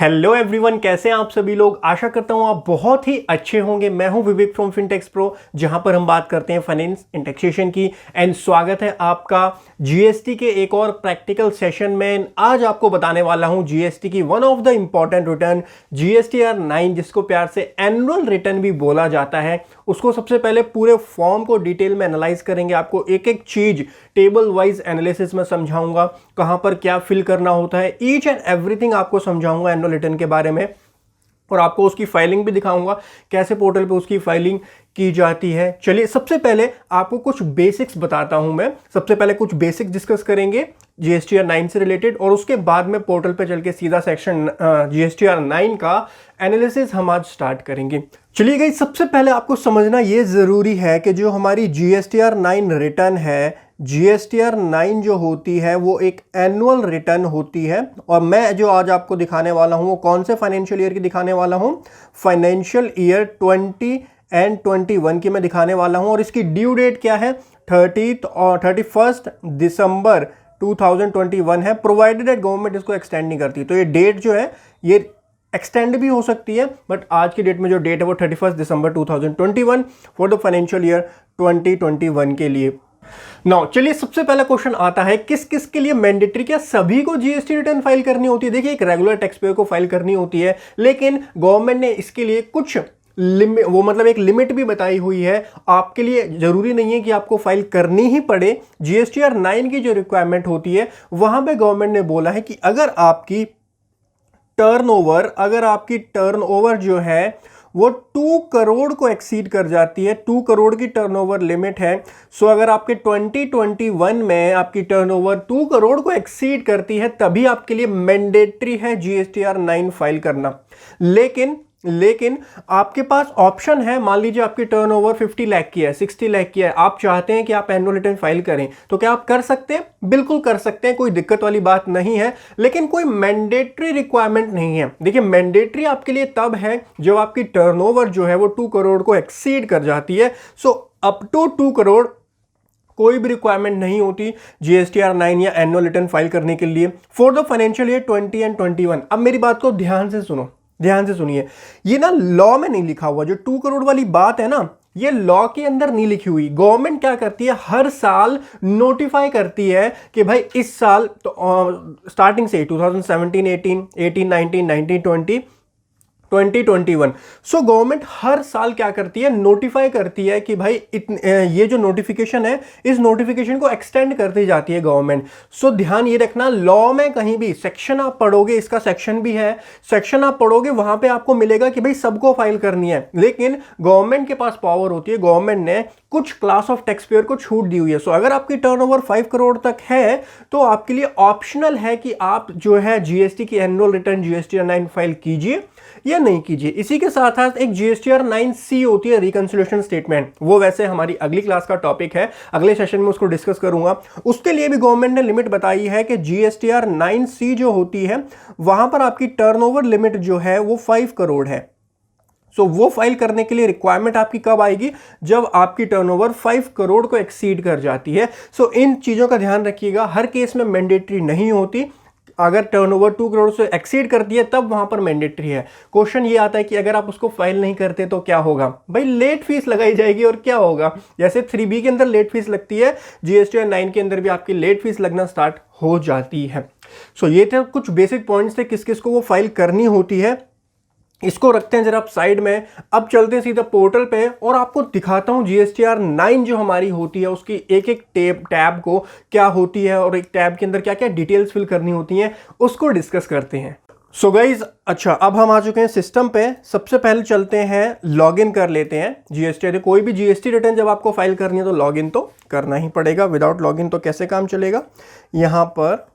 Hello everyone, कैसे हैं आप सभी लोग। आशा करता हूं आप बहुत ही अच्छे होंगे। मैं हूं विवेक फ्रॉम फिनटेक्स प्रो, जहां पर हम बात करते हैं फाइनेंस एंड टैक्सेशन की। एंड स्वागत है आपका जीएसटी के एक और प्रैक्टिकल सेशन में। आज आपको बताने वाला हूं जीएसटी की one of the important return GSTR 9, जिसको प्यार से एनुअल रिटर्न भी बोला जाता है। उसको सबसे पहले पूरे फॉर्म को डिटेल में एनालाइज करेंगे। आपको एक एक चीज टेबल वाइज एनालिसिस में समझाऊंगा, कहां पर क्या फिल करना होता है, ईच एंड एवरीथिंग आपको समझाऊंगा एनुअल रिटर्न के बारे में। और आपको उसकी फाइलिंग भी दिखाऊंगा, कैसे पोर्टल पे उसकी फाइलिंग की जाती है। चलिए सबसे पहले आपको कुछ बेसिक्स बताता हूं मैं। सबसे पहले कुछ बेसिक्स डिस्कस करेंगे जीएसटीआर 9 से रिलेटेड, और उसके बाद में पोर्टल पे चल के सीधा सेक्शन जीएसटीआर 9 का एनालिसिस हम आज स्टार्ट करेंगे। चलिए गाइस, सबसे पहले आपको समझना यह जरूरी है कि जो हमारी जीएसटीआर 9 रिटर्न है, जीएसटीआर 9 जो होती है वो एक एनुअल रिटर्न होती है। और मैं जो आज आपको दिखाने वाला हूं वो कौन से फाइनेंशियल ईयर की दिखाने वाला हूं, फाइनेंशियल ईयर 20 एंड 21 की मैं दिखाने वाला हूं। और इसकी ड्यू डेट क्या है, 31 दिसंबर 2021 है, प्रोवाइडेड दैट गवर्नमेंट इसको एक्सटेंड नहीं करती। तो ये डेट जो है ये एक्सटेंड भी हो सकती है, बट आज की डेट में जो डेट है वो 31 दिसंबर 2021 फॉर द फाइनेंशियल ईयर 2021 के लिए। नाउ चलिए, सबसे पहला क्वेश्चन आता है किस किस के लिए मैंडेटरी, क्या सभी को जीएसटी रिटर्न फाइल करनी होती है। देखिए, एक रेगुलर टैक्स पेयर को फाइल करनी होती है, लेकिन गवर्नमेंट ने इसके लिए कुछ एक लिमिट भी बताई हुई है। आपके लिए जरूरी नहीं है कि आपको फाइल करनी ही पड़े। जीएसटीआर 9 की जो रिक्वायरमेंट होती है वहां पे गवर्नमेंट ने बोला है कि अगर आपकी टर्नओवर जो है वो 2 करोड़ को एक्सीड कर जाती है, 2 करोड़ की टर्नओवर लिमिट है। सो अगर आपके 2021 में आपकी टर्नओवर 2 करोड़ को एक्सीड करती है, तभी आपके लिए मैंडेटरी है जीएसटीआर 9 फाइल करना। लेकिन आपके पास ऑप्शन है। मान लीजिए आपकी टर्नओवर 50 लाख की है, 60 लाख की है, आप चाहते हैं कि आप एनुअल रिटर्न फाइल करें, तो क्या आप कर सकते हैं? बिल्कुल कर सकते हैं, कोई दिक्कत वाली बात नहीं है। लेकिन कोई मैंडेटरी रिक्वायरमेंट नहीं है। देखिए, मैंडेटरी आपके लिए तब है जब आपकी टर्नओवर जो है वो 2 करोड़ को एक्सीड कर जाती है। सो अप टू 2 करोड़ कोई भी रिक्वायरमेंट नहीं होती जीएसटीआर 9 या एनुअल रिटर्न फाइल करने के लिए for the financial year 20 and 21। अब मेरी बात को ध्यान से सुनिए। ये ना लॉ में नहीं लिखा हुआ, जो 2 करोड़ वाली बात है ना, ये लॉ के अंदर नहीं लिखी हुई। गवर्नमेंट क्या करती है, हर साल नोटिफाई करती है कि भाई इस साल तो स्टार्टिंग से 2017, 18, 19, 20, 2021। सो गवर्नमेंट हर साल क्या करती है, नोटिफाई करती है कि भाई ये जो नोटिफिकेशन है, इस नोटिफिकेशन को एक्सटेंड करती जाती है गवर्नमेंट। सो ध्यान ये रखना, लॉ में कहीं भी सेक्शन आप पढ़ोगे, इसका सेक्शन भी है, सेक्शन आप पढ़ोगे वहां पे आपको मिलेगा कि भाई सबको फाइल करनी है। लेकिन गवर्नमेंट के पास पावर होती है, गवर्नमेंट ने कुछ क्लास ऑफ टैक्स पेयर को छूट दी हुई है। सो अगर आपकी टर्नओवर 5 करोड़ तक है तो आपके लिए ऑप्शनल है कि आप जो है जीएसटी की एनुअल रिटर्न जीएसटीआर 9 फाइल कीजिए या नहीं कीजिए। इसी के साथ साथ एक जीएसटीआर 9C होती है, रिकंसिलिएशन स्टेटमेंट। वो वैसे हमारी अगली क्लास का टॉपिक है, अगले सेशन में उसको डिस्कस करूंगा। उसके लिए भी गवर्नमेंट ने लिमिट बताई है कि जीएसटीआर 9C जो होती है वहां पर आपकी टर्नओवर लिमिट जो है वो 5 करोड़ है। सो वो फाइल करने के लिए रिक्वायरमेंट आपकी कब आएगी, जब आपकी टर्नओवर 5 करोड़ को एक्सीड कर जाती है। सो इन चीजों का ध्यान रखिएगा, हर केस में मैंडेटरी नहीं होती। अगर टर्नओवर 2 करोड़ से एक्सीड करती है तब वहां पर मैंडेटरी है। क्वेश्चन ये आता है कि अगर आप उसको फाइल नहीं करते तो क्या होगा? भाई लेट फीस लगाई जाएगी, और क्या होगा? जैसे 3B के अंदर लेट फीस लगती है, जीएसटीआर 9 के अंदर भी आपकी लेट फीस लगना स्टार्ट हो जाती है। सो ये थे कुछ बेसिक पॉइंट्स थे किस किस को वो फाइल करनी होती है। इसको रखते हैं जरा आप साइड में। अब चलते हैं सीधा पोर्टल पे और आपको दिखाता हूं जीएसटीआर 9 जो हमारी होती है उसकी एक एक टैब को क्या होती है, और एक टैब के अंदर क्या क्या डिटेल्स फिल करनी होती हैं, उसको डिस्कस करते हैं। सो गाइज, अच्छा अब हम आ चुके हैं सिस्टम पे। सबसे पहले चलते हैं, लॉगिन कर लेते हैं जीएसटी। कोई भी जीएसटी रिटर्न जब आपको फाइल करनी है तो लॉगिन तो करना ही पड़ेगा। विदाउट लॉगिन तो कैसे काम चलेगा। यहां पर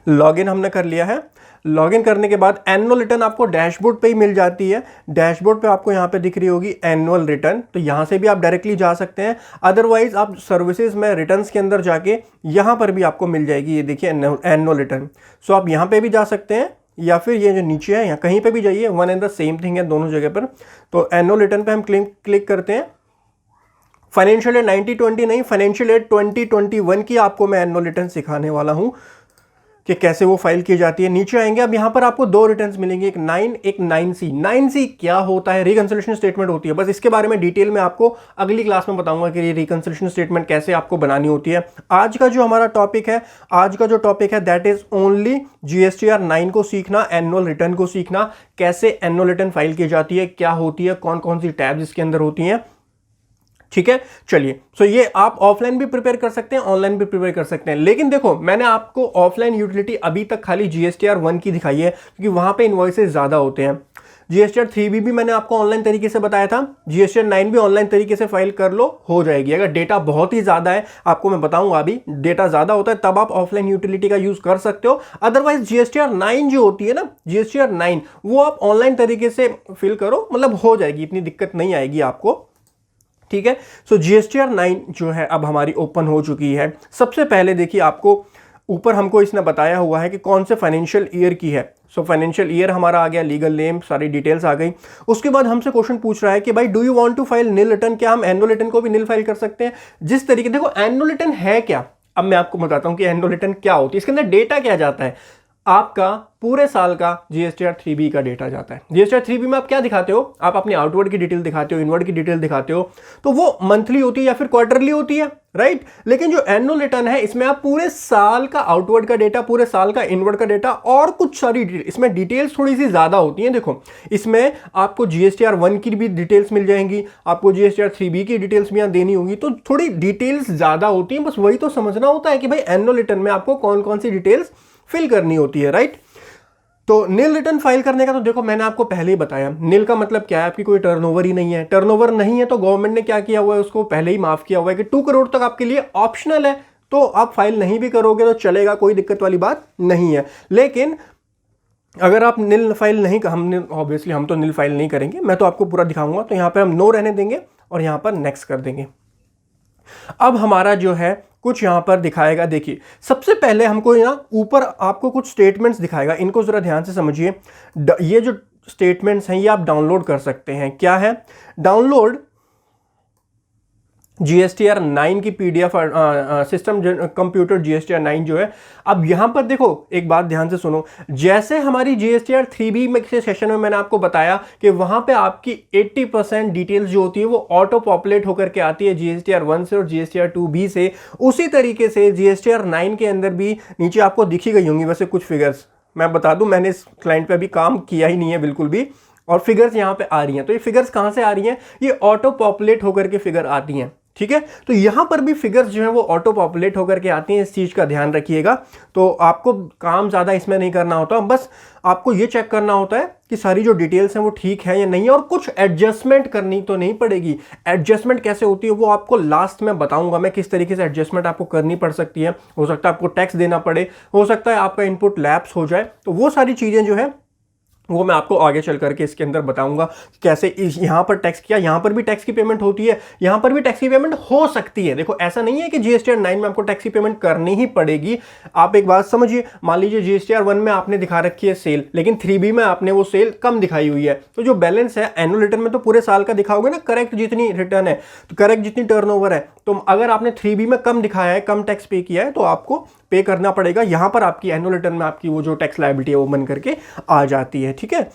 लॉगिन हमने कर लिया है। लॉगिन करने के बाद एनुअल रिटर्न आपको डैशबोर्ड पे ही मिल जाती है। डैशबोर्ड पे आपको यहाँ पे दिख रही होगी एनुअल रिटर्न, तो यहाँ से भी आप डायरेक्टली जा सकते हैं। अदरवाइज आप सर्विसेज में रिटर्न्स के अंदर जाके यहाँ पर भी आपको मिल जाएगी, ये देखिए एनुअल रिटर्न। सो आप यहाँ पे भी जा सकते हैं, या फिर ये जो नीचे है यहाँ कहीं पे भी जाइए, one and the same thing है दोनों जगह पर। तो एनुअल रिटर्न पे हम क्लिक करते हैं। फाइनेंशियल ईयर 90-20 नहीं, फाइनेंशियल ईयर 2021 की आपको मैं एनुअल रिटर्न सिखाने वाला हूँ कि कैसे वो फाइल की जाती है। नीचे आएंगे, अब यहाँ पर आपको दो रिटर्न्स मिलेंगे, एक 9, एक 9C। 9C क्या होता है? रिकंसिलिएशन स्टेटमेंट होती है। बस इसके बारे में डिटेल में आपको अगली क्लास में बताऊंगा कि ये रिकंसिलिएशन स्टेटमेंट कैसे आपको बनानी होती है। आज का जो हमारा टॉपिक है, आज का जो टॉपिक है दैट इज ओनली GSTR 9 को सीखना, एनुअल रिटर्न को सीखना, कैसे एनुअल रिटर्न फाइल की जाती है, क्या होती है, कौन कौन सी टैब्स इसके अंदर होती हैं। ठीक है, चलिए। सो ये आप ऑफलाइन भी प्रिपेयर कर सकते हैं, ऑनलाइन भी प्रिपेयर कर सकते हैं। लेकिन देखो, मैंने आपको ऑफलाइन यूटिलिटी अभी तक खाली GSTR 1 की दिखाई है, क्योंकि वहां पे इनवॉइसेस ज्यादा होते हैं। GSTR 3B भी मैंने आपको ऑनलाइन तरीके से बताया था। GSTR 9 भी ऑनलाइन तरीके से फाइल कर लो, हो जाएगी। अगर डेटा बहुत ही ज्यादा है, आपको मैं बताऊंगा, अभी डेटा ज्यादा होता है तब आप ऑफलाइन यूटिलिटी का यूज कर सकते हो। अदरवाइज GSTR 9 जो होती है ना, GSTR 9 वो आप ऑनलाइन तरीके से फिल करो, मतलब हो जाएगी, इतनी दिक्कत नहीं आएगी आपको। ठीक है, सो GSTR 9 जो है अब हमारी ओपन हो चुकी है। सबसे पहले देखिए, आपको ऊपर हमको इसने बताया हुआ है कि कौन से फाइनेंशियल ईयर की है। सो फाइनेंशियल ईयर हमारा आ गया, लीगल नेम, सारी डिटेल्स आ गई। उसके बाद हमसे क्वेश्चन पूछ रहा है कि भाई do you want to file nil return? क्या हम एनुअल रिटर्न को भी नील फाइल कर सकते हैं? जिस तरीके, देखो एनुअल रिटर्न है क्या, अब मैं आपको बताता हूं कि एनुअल रिटर्न क्या होती है। इसके अंदर डेटा क्या जाता है? आपका पूरे साल का GSTR 3B का डेटा जाता है। GSTR 3B में आप क्या दिखाते हो? आप अपनी आउटवर्ड की डिटेल दिखाते हो, इनवर्ड की डिटेल दिखाते हो, तो वो मंथली होती है या फिर क्वार्टरली होती है, राइट। लेकिन जो एनुअल रिटर्न है, इसमें आप पूरे साल का आउटवर्ड का डेटा, पूरे साल का इनवर्ड का डेटा और कुछ सारी डिटेल, इसमें डिटेल्स थोड़ी सी ज्यादा होती हैं। देखो, इसमें आपको GSTR 1 की भी डिटेल्स मिल जाएंगी, आपको GSTR 3B की डिटेल्स भी यहाँ देनी होगी, तो थोड़ी डिटेल्स ज्यादा होती हैं। बस वही तो समझना होता है कि भाई एनुअल रिटर्न में आपको कौन कौन सी डिटेल्स फिल करनी होती है, राइट। तो नील रिटर्न फाइल करने का तो देखो, मैंने आपको पहले ही बताया, नील का मतलब क्या है? आपकी कोई टर्नओवर ही नहीं है। टर्नओवर नहीं है तो गवर्नमेंट ने क्या किया हुआ है, उसको पहले ही माफ किया हुआ है कि 2 करोड़ तक आपके लिए ऑप्शनल है, तो आप फाइल नहीं भी करोगे तो चलेगा, कोई दिक्कत वाली बात नहीं है। लेकिन अगर आप नील फाइल नहीं, हमने ऑब्वियसली हम तो नील फाइल नहीं करेंगे, मैं तो आपको पूरा दिखाऊंगा। तो यहां पर हम नो रहने देंगे और यहां पर नेक्स्ट कर देंगे। अब हमारा जो है कुछ यहां पर दिखाएगा, देखिए सबसे पहले हमको यहां ऊपर आपको कुछ स्टेटमेंट्स दिखाएगा, इनको जरा ध्यान से समझिए। ये जो स्टेटमेंट्स हैं ये आप डाउनलोड कर सकते हैं। क्या है? डाउनलोड GSTR 9 की PDF सिस्टम कंप्यूटर GSTR 9 जो है। अब यहां पर देखो, एक बात ध्यान से सुनो, जैसे हमारी GSTR 3B में के सेशन में मैंने आपको बताया कि वहां पे आपकी 80% डिटेल्स जो होती है वो ऑटो पॉपुलेट होकर के आती है GSTR 1 से और GSTR 2B से, उसी तरीके से GSTR 9 के अंदर भी नीचे आपको दिखी गई होंगी वैसे कुछ फिगर्स। मैं बता दूं, मैंने इस क्लाइंट पे अभी काम किया ही नहीं है बिल्कुल भी, और फिगर्स यहां पे आ रही हैं। तो ये फिगर्स कहां से आ रही हैं? ये ऑटो पॉपुलेट होकर के फिगर आती हैं। ठीक है, तो यहां पर भी फिगर्स जो है वो ऑटो पॉपुलेट होकर के आती हैं, इस चीज का ध्यान रखिएगा। तो आपको काम ज्यादा इसमें नहीं करना होता, बस आपको ये चेक करना होता है कि सारी जो डिटेल्स हैं वो ठीक है या नहीं है, और कुछ एडजस्टमेंट करनी तो नहीं पड़ेगी। एडजस्टमेंट कैसे होती है वो आपको लास्ट में बताऊंगा मैं, किस तरीके से एडजस्टमेंट आपको करनी पड़ सकती है। हो सकता है आपको टैक्स देना पड़े, हो सकता है आपका इनपुट लैप्स हो जाए, तो वो सारी चीजें जो है वो मैं आपको आगे चल करके इसके अंदर बताऊंगा कैसे यहां पर टैक्स किया, यहां पर भी टैक्स की पेमेंट होती है, यहां पर भी टैक्स की पेमेंट हो सकती है। देखो, ऐसा नहीं है कि GSTR 9 में आपको टैक्स की पेमेंट करनी ही पड़ेगी। आप एक बात समझिए, मान लीजिए GSTR 1 में आपने दिखा रखी है सेल, लेकिन 3B में आपने वो सेल कम दिखाई हुई है, तो जो बैलेंस है एनुअल रिटर्न में तो पूरे साल का दिखाओगे ना, करेक्ट जितनी रिटर्न है, तो करेक्ट जितनी टर्नओवर है, तो अगर आपने 3B में कम दिखाया है, कम टैक्स पे किया है, तो आपको पे करना पड़ेगा। यहां पर आपकी एनुअल रिटर्न में आपकी वो जो टैक्स लायबिलिटी है वो बन करके आ जाती है। ठीक है,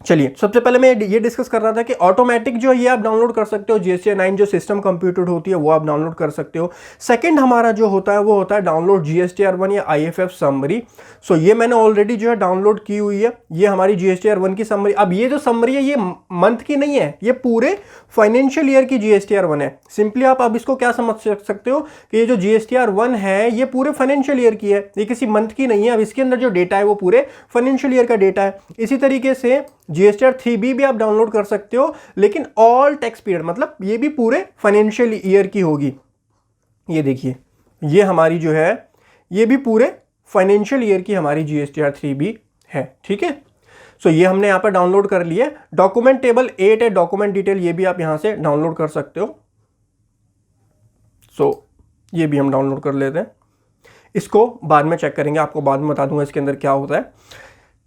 चलिए सबसे पहले मैं ये डिस्कस कर रहा था कि ऑटोमेटिक जो ये आप डाउनलोड कर सकते हो, GSTR 9 जो सिस्टम कंप्यूटर होती है वो आप डाउनलोड कर सकते हो। सेकंड हमारा जो होता है वो होता है डाउनलोड GSTR 1 या IFF समरी। सो ये मैंने ऑलरेडी जो है डाउनलोड की हुई है, ये हमारी GSTR 1 की समरी। अब ये जो समरी है ये मंथ की नहीं है, ये पूरे फाइनेंशियल ईयर की GSTR 1 है। सिंपली आप अब इसको क्या समझ सकते हो कि ये जो GSTR 1 है ये पूरे फाइनेंशियल ईयर की है, ये किसी मंथ की नहीं है। अब इसके अंदर जो डेटा है वो पूरे फाइनेंशियल ईयर का डेटा है। इसी तरीके से GSTR 3B भी आप डाउनलोड कर सकते हो, लेकिन ऑल टैक्स पीरियड, मतलब ये भी पूरे फाइनेंशियल ईयर की होगी। ये देखिए, ये हमारी जो है ये भी पूरे फाइनेंशियल ईयर की हमारी GSTR 3B है। ठीक है, सो ये हमने यहां पर डाउनलोड कर लिया। डॉक्यूमेंट टेबल 8 है, डॉक्यूमेंट डिटेल, ये भी आप यहां से डाउनलोड कर सकते हो। सो ये भी हम डाउनलोड कर लेते हैं, इसको बाद में चेक करेंगे, आपको बाद में बता दूंगा इसके अंदर क्या होता है।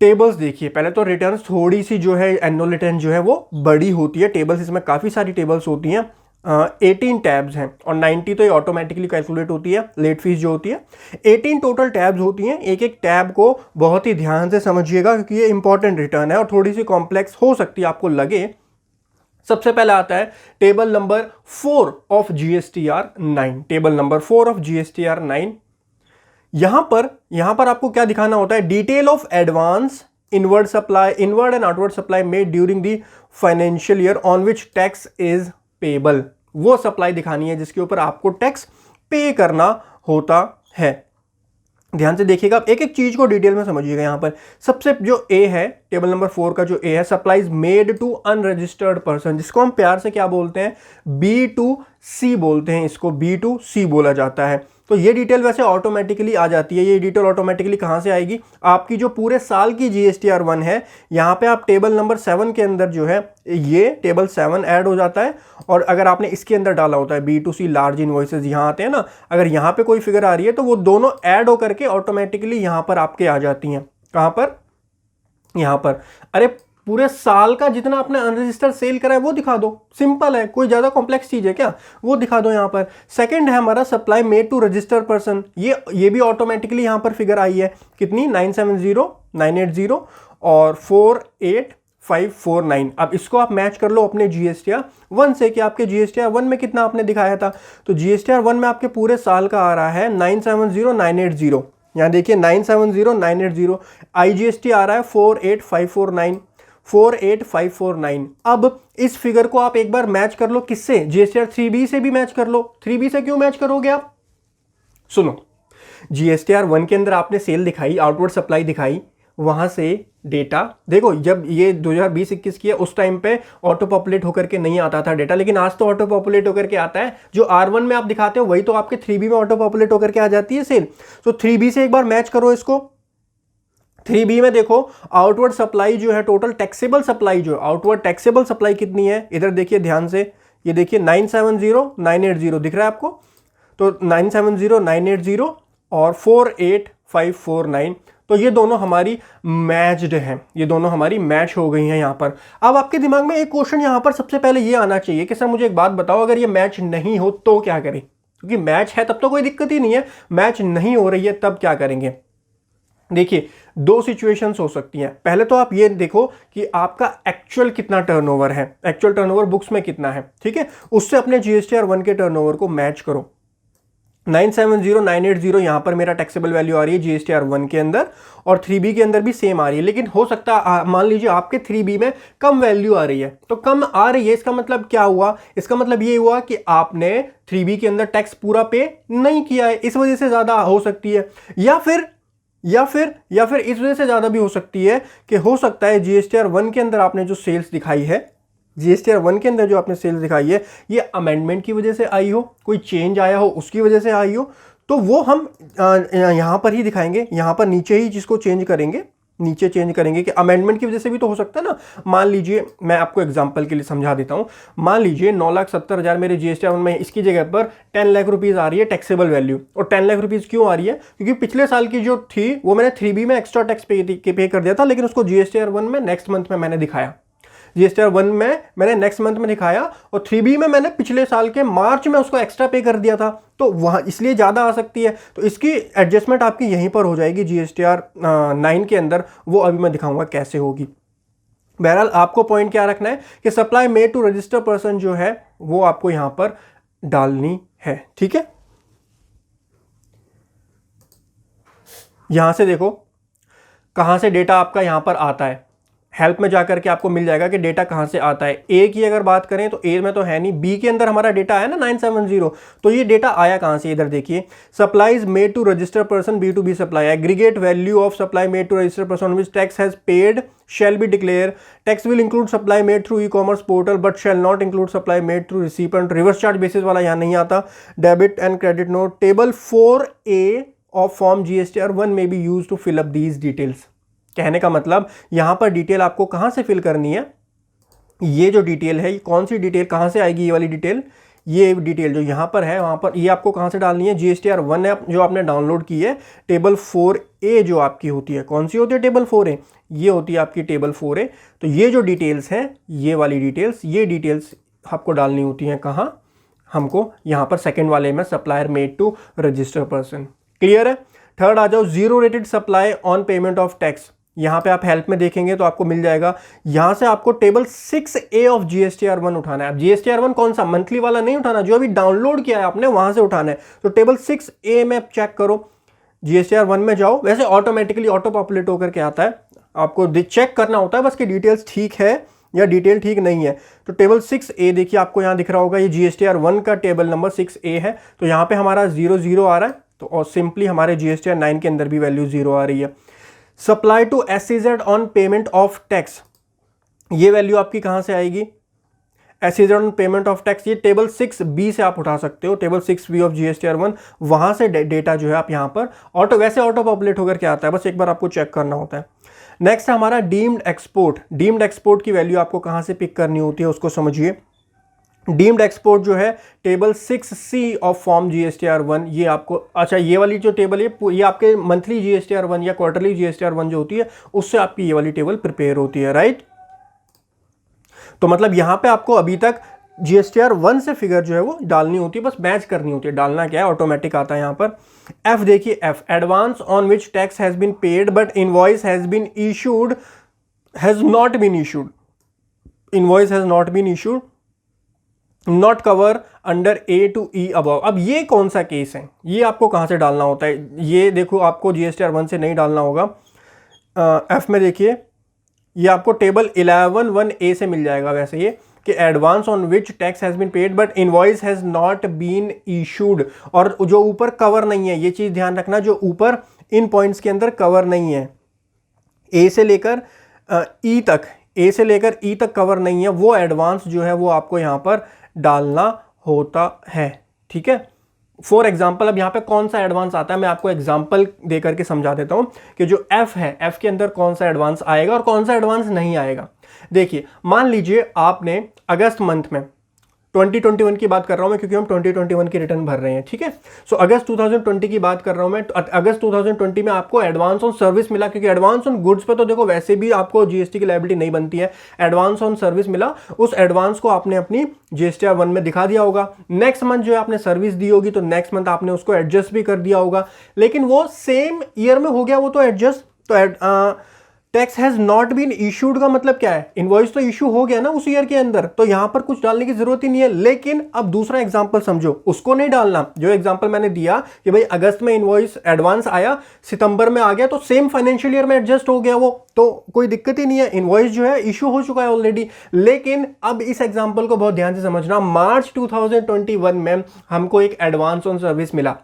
टेबल्स देखिए, पहले तो रिटर्न्स थोड़ी सी जो है एनुअल रिटर्न जो है वो बड़ी होती है, टेबल्स इसमें काफ़ी सारी टेबल्स होती हैं। 18 टैब्स हैं और 90 तो ये ऑटोमेटिकली कैलकुलेट होती है, लेट फीस जो होती है। 18 टोटल टैब्स होती हैं। एक एक टैब को बहुत ही ध्यान से समझिएगा क्योंकि ये इंपॉर्टेंट रिटर्न है और थोड़ी सी कॉम्प्लेक्स हो सकती है आपको लगे। सबसे पहले आता है table number 4 of GSTR 9। Table number 4 of GSTR 9। यहां पर आपको क्या दिखाना होता है? Detail of advance inward and outward supply made during the financial year on which tax is payable. वो सप्लाई दिखानी है जिसके ऊपर आपको टैक्स पे करना होता है। ध्यान से देखिएगा, एक एक चीज को डिटेल में समझिएगा। यहां पर सबसे जो ए है, टेबल नंबर 4 का जो ए है, supplies made to unregistered person, जिसको हम प्यार से क्या बोलते हैं? B2C बोलते हैं। इसको B2C बोला जाता है। तो ये डिटेल वैसे ऑटोमेटिकली आ जाती है। ये डिटेल ऑटोमेटिकली कहां से आएगी? आपकी जो पूरे साल की GSTR 1 है, यहां पे आप टेबल नंबर 7 के अंदर जो है ये टेबल 7 ऐड हो जाता है। और अगर आपने इसके अंदर डाला होता है B2C लार्ज इनवॉइसेस, यहां आते हैं ना, अगर यहां पे कोई फिगर आ रही है तो वो दोनों ऐड होकर के ऑटोमेटिकली यहां पर आपके आ जाती हैं। कहां पर? यहां पर। अरे पूरे साल का जितना आपने अनरजिस्टर्ड सेल करा है वो दिखा दो। सिंपल है, कोई ज्यादा कॉम्प्लेक्स चीज है क्या? वो दिखा दो यहां पर। सेकंड है हमारा supply made to registered person. ये भी ऑटोमेटिकली यहां पर फिगर आई है। कितनी? 970, 980 और 48549। अब इसको आप मैच कर लो अपने GSTR 1 से कि आपके GSTR 1 में कितना आपने दिखाया था। तो GSTR 1 में आपके पूरे साल का आ रहा है 970, 980। यहां देखिए 970, 980। IGST आ रहा है 48549, 48549। अब इस फिगर को आप एक बार मैच कर लो किससे? GSTR 3B से भी मैच कर लो। 3B से क्यों मैच करोगे आप? सुनो, GSTR 1 के अंदर आपने सेल दिखाई, आउटवर्ड सप्लाई दिखाई, वहां से डेटा देखो, जब ये 2020-21 की है उस टाइम पे ऑटो पॉपुलेट होकर के नहीं आता था डेटा, लेकिन आज तो ऑटो पॉपुलेट होकर के आता है। जो R1 में आप दिखाते हो वही तो आपके 3B में ऑटो पॉपुलेट होकर के आ जाती है सेल। तो 3B से एक बार मैच करो इसको। 3B में देखो आउटवर्ड सप्लाई जो है, टोटल टैक्सेबल सप्लाई जो है, आउटवर्ड टैक्सेबल सप्लाई कितनी है? इधर देखिए ध्यान से, ये देखिए 970, 980 दिख रहा है आपको। तो 970, 980 और 48549, तो ये दोनों हमारी मैच्ड हैं। ये दोनों हमारी मैच हो गई हैं यहां पर। अब आपके दिमाग में एक क्वेश्चन यहां पर सबसे पहले ये आना चाहिए कि सर मुझे एक बात बताओ, अगर ये मैच नहीं हो तो क्या करें? क्योंकि मैच है तब तो कोई दिक्कत ही नहीं है, मैच नहीं हो रही है तब क्या करेंगे? देखिए, दो सिचुएशंस हो सकती हैं। पहले तो आप ये देखो कि आपका एक्चुअल कितना टर्नओवर है, एक्चुअल टर्नओवर बुक्स में कितना है, ठीक है? उससे अपने GSTR 1 के टर्नओवर को मैच करो। 970, 980 यहां पर मेरा टैक्सेबल वैल्यू आ रही है GSTR 1 के अंदर, और 3B के अंदर भी सेम आ रही है। लेकिन हो सकता है मान लीजिए आपके 3B में कम वैल्यू आ रही है। तो कम आ रही है, इसका मतलब क्या हुआ? इसका मतलब ये हुआ कि आपने 3B के अंदर टैक्स पूरा पे नहीं किया है, इस वजह से ज्यादा हो सकती है। या फिर इस वजह से ज्यादा भी हो सकती है कि हो सकता है GSTR 1 के अंदर आपने जो सेल्स दिखाई है, GSTR 1 के अंदर जो आपने सेल्स दिखाई है, ये अमेंडमेंट की वजह से आई हो, कोई चेंज आया हो उसकी वजह से आई हो। तो वो हम यहां पर ही दिखाएंगे, यहां पर नीचे ही जिसको चेंज करेंगे, नीचे चेंज करेंगे कि अमेंडमेंट की वजह से भी तो हो सकता है ना। मान लीजिए, मैं आपको एग्जांपल के लिए समझा देता हूं। मान लीजिए 9,70,000 मेरे GSTR 1 में, इसकी जगह पर 10 लाख रुपीज आ रही है टैक्सेबल वैल्यू। और 10 लाख रुपीज क्यों आ रही है? क्योंकि पिछले साल की जो थी वो मैंने 3B में एक्स्ट्रा टैक्स पे कर दिया था, लेकिन उसको GSTR 1 में नेक्स्ट मंथ में मैंने दिखाया। GSTR 1 में मैंने नेक्स्ट मंथ में दिखाया और 3B में मैंने पिछले साल के मार्च में उसको एक्स्ट्रा पे कर दिया था, तो वहां इसलिए ज्यादा आ सकती है। तो इसकी एडजस्टमेंट आपकी यहीं पर हो जाएगी GSTR 9 के अंदर। वो अभी मैं दिखाऊंगा कैसे होगी। बहरहाल आपको पॉइंट क्या रखना है कि supply made to register person जो है वो आपको यहां पर डालनी है, ठीक है? यहां से देखो कहां से डेटा आपका यहां पर आता है। हेल्प में जाकर के आपको मिल जाएगा कि डेटा कहां से आता है। ए की अगर बात करें तो ए में तो है नहीं, बी के अंदर हमारा डेटा है ना 970। तो ये डेटा आया कहां से? इधर देखिए, supplies made to register person B2B supply, aggregate value of supply made to register person which tax has paid shall be declared. Tax will include supply made through e-commerce portal but shall not include supply made through recipient. Reverse charge basis वाला यहाँ नहीं आता। Debit and credit note. Table 4A of form GSTR 1 may be used to fill up these details. कहने का मतलब यहां पर detail आपको कहां से फिल करनी है? ये जो डिटेल है, कौन सी डिटेल कहां से आएगी? ये वाली डिटेल, ये डिटेल जो यहां पर है वहां पर, ये आपको कहां से डालनी है? GSTR 1 ऐप जो आपने डाउनलोड की है, टेबल 4A जो आपकी होती है, कौन सी होती है? टेबल 4A, ये होती है आपकी टेबल 4A। तो ये जो डिटेल्स हैं, ये वाली डिटेल्स, ये डिटेल्स आपको डालनी होती हैं कहां? हमको यहाँ पर सेकंड वाले में supplier made to register person. Clear है। थर्ड आ जाओ, zero rated supply on payment of tax. यहाँ पे आप हेल्प में देखेंगे तो आपको मिल जाएगा, यहाँ से आपको टेबल 6A ऑफ GSTR1 उठाना है। अब GSTR1 कौन सा, मंथली वाला नहीं उठाना, जो अभी डाउनलोड किया है आपने वहां से उठाना है। तो टेबल 6A में आप चेक करो, GSTR1 में जाओ, वैसे ऑटोमेटिकली ऑटो पॉपुलेट होकर के आता है, आपको चेक करना होता है बस कि डिटेल्स ठीक है या डिटेल ठीक नहीं है। तो टेबल 6A देखिए आपको यहाँ दिख रहा होगा, ये GSTR1 का टेबल नंबर 6A है। तो यहाँ पे हमारा 0 आ रहा है, तो और सिंपली हमारे GSTR9 के अंदर भी वैल्यू 0 आ रही है। Supply to SEZ on payment of tax, ये वैल्यू आपकी कहाँ से आएगी, SEZ on payment of tax, ये टेबल 6B से आप उठा सकते हो, टेबल 6B ऑफ GSTR1, वहां से डेटा जो है आप यहाँ पर वैसे ऑटो पॉपुलेट होकर के आता है, बस एक बार आपको चेक करना होता है। नेक्स्ट है हमारा डीम्ड एक्सपोर्ट। डीम्ड एक्सपोर्ट की वैल्यू आपको कहाँ से पिक करनी होती है उसको समझिए। डीम्ड एक्सपोर्ट जो है table 6C of form GSTR1, ये आपको, अच्छा ये वाली जो टेबल है ये आपके मंथली GSTR1 या क्वार्टरली GSTR1 जो होती है उससे आपकी ये वाली टेबल प्रिपेयर होती है, राइट। तो मतलब यहां पे आपको अभी तक GSTR1 से फिगर जो है वो डालनी होती है, बस मैच करनी होती है, डालना क्या है ऑटोमेटिक आता है यहां पर। एफ देखिए, F advance on which tax has been paid but invoice has been issued, has not been issued, invoice has not been issued, not cover under A to E above. अब ये कौन सा case है, ये आपको कहां से डालना होता है, ये देखो आपको GSTR1 से नहीं डालना होगा। एफ में देखिए, ये आपको टेबल 11(1)A से मिल जाएगा वैसे ये, कि advance on which tax has been paid but invoice has not been issued, और जो ऊपर कवर नहीं है, ये चीज ध्यान रखना, जो ऊपर इन पॉइंट्स के अंदर कवर नहीं है, ए से लेकर ई तक, ए से लेकर ई तक कवर नहीं है, वो एडवांस जो है वो आपको यहां पर डालना होता है, ठीक है। फॉर एग्जाम्पल, अब यहाँ पे कौन सा एडवांस आता है मैं आपको एग्जाम्पल दे करके समझा देता हूं कि जो एफ है, एफ के अंदर कौन सा एडवांस आएगा और कौन सा एडवांस नहीं आएगा। देखिए, मान लीजिए आपने अगस्त मंथ में 2021 की बात कर रहा हूं मैं, क्योंकि हम 2021 की रिटर्न भर रहे हैं, ठीक है। सो अगस्त 2020 की बात कर रहा हूं मैं, अगस्त 2020 में आपको एडवांस ऑन सर्विस मिला, क्योंकि एडवांस ऑन गुड्स पे तो देखो वैसे भी आपको GST की लायबिलिटी नहीं बनती है, एडवांस ऑन सर्विस मिला, उस एडवांस को आपने अपनी GSTR1 में दिखा दिया होगा। नेक्स्ट मंथ जो है आपने सर्विस दी होगी तो नेक्स्ट मंथ आपने उसको एडजस्ट भी कर दिया होगा, लेकिन वो सेम ईयर में हो गया वो तो एडजस्ट। तो tax has not been issued का मतलब क्या है, इनवॉइस तो इशू हो गया ना उस ईयर के अंदर, तो यहां पर कुछ डालने की जरूरत ही नहीं है। लेकिन अब दूसरा एग्जांपल समझो, उसको नहीं डालना, जो एग्जांपल मैंने दिया कि भाई अगस्त में इनवॉइस एडवांस आया, सितंबर में आ गया, तो सेम फाइनेंशियल ईयर में एडजस्ट हो गया वो, तो कोई दिक्कत ही नहीं है, इनवॉइस जो है इशू हो चुका है ऑलरेडी। लेकिन अब इस एग्जाम्पल को बहुत ध्यान से समझना, मार्च 2021 में हमको एक एडवांस ऑन सर्विस मिला,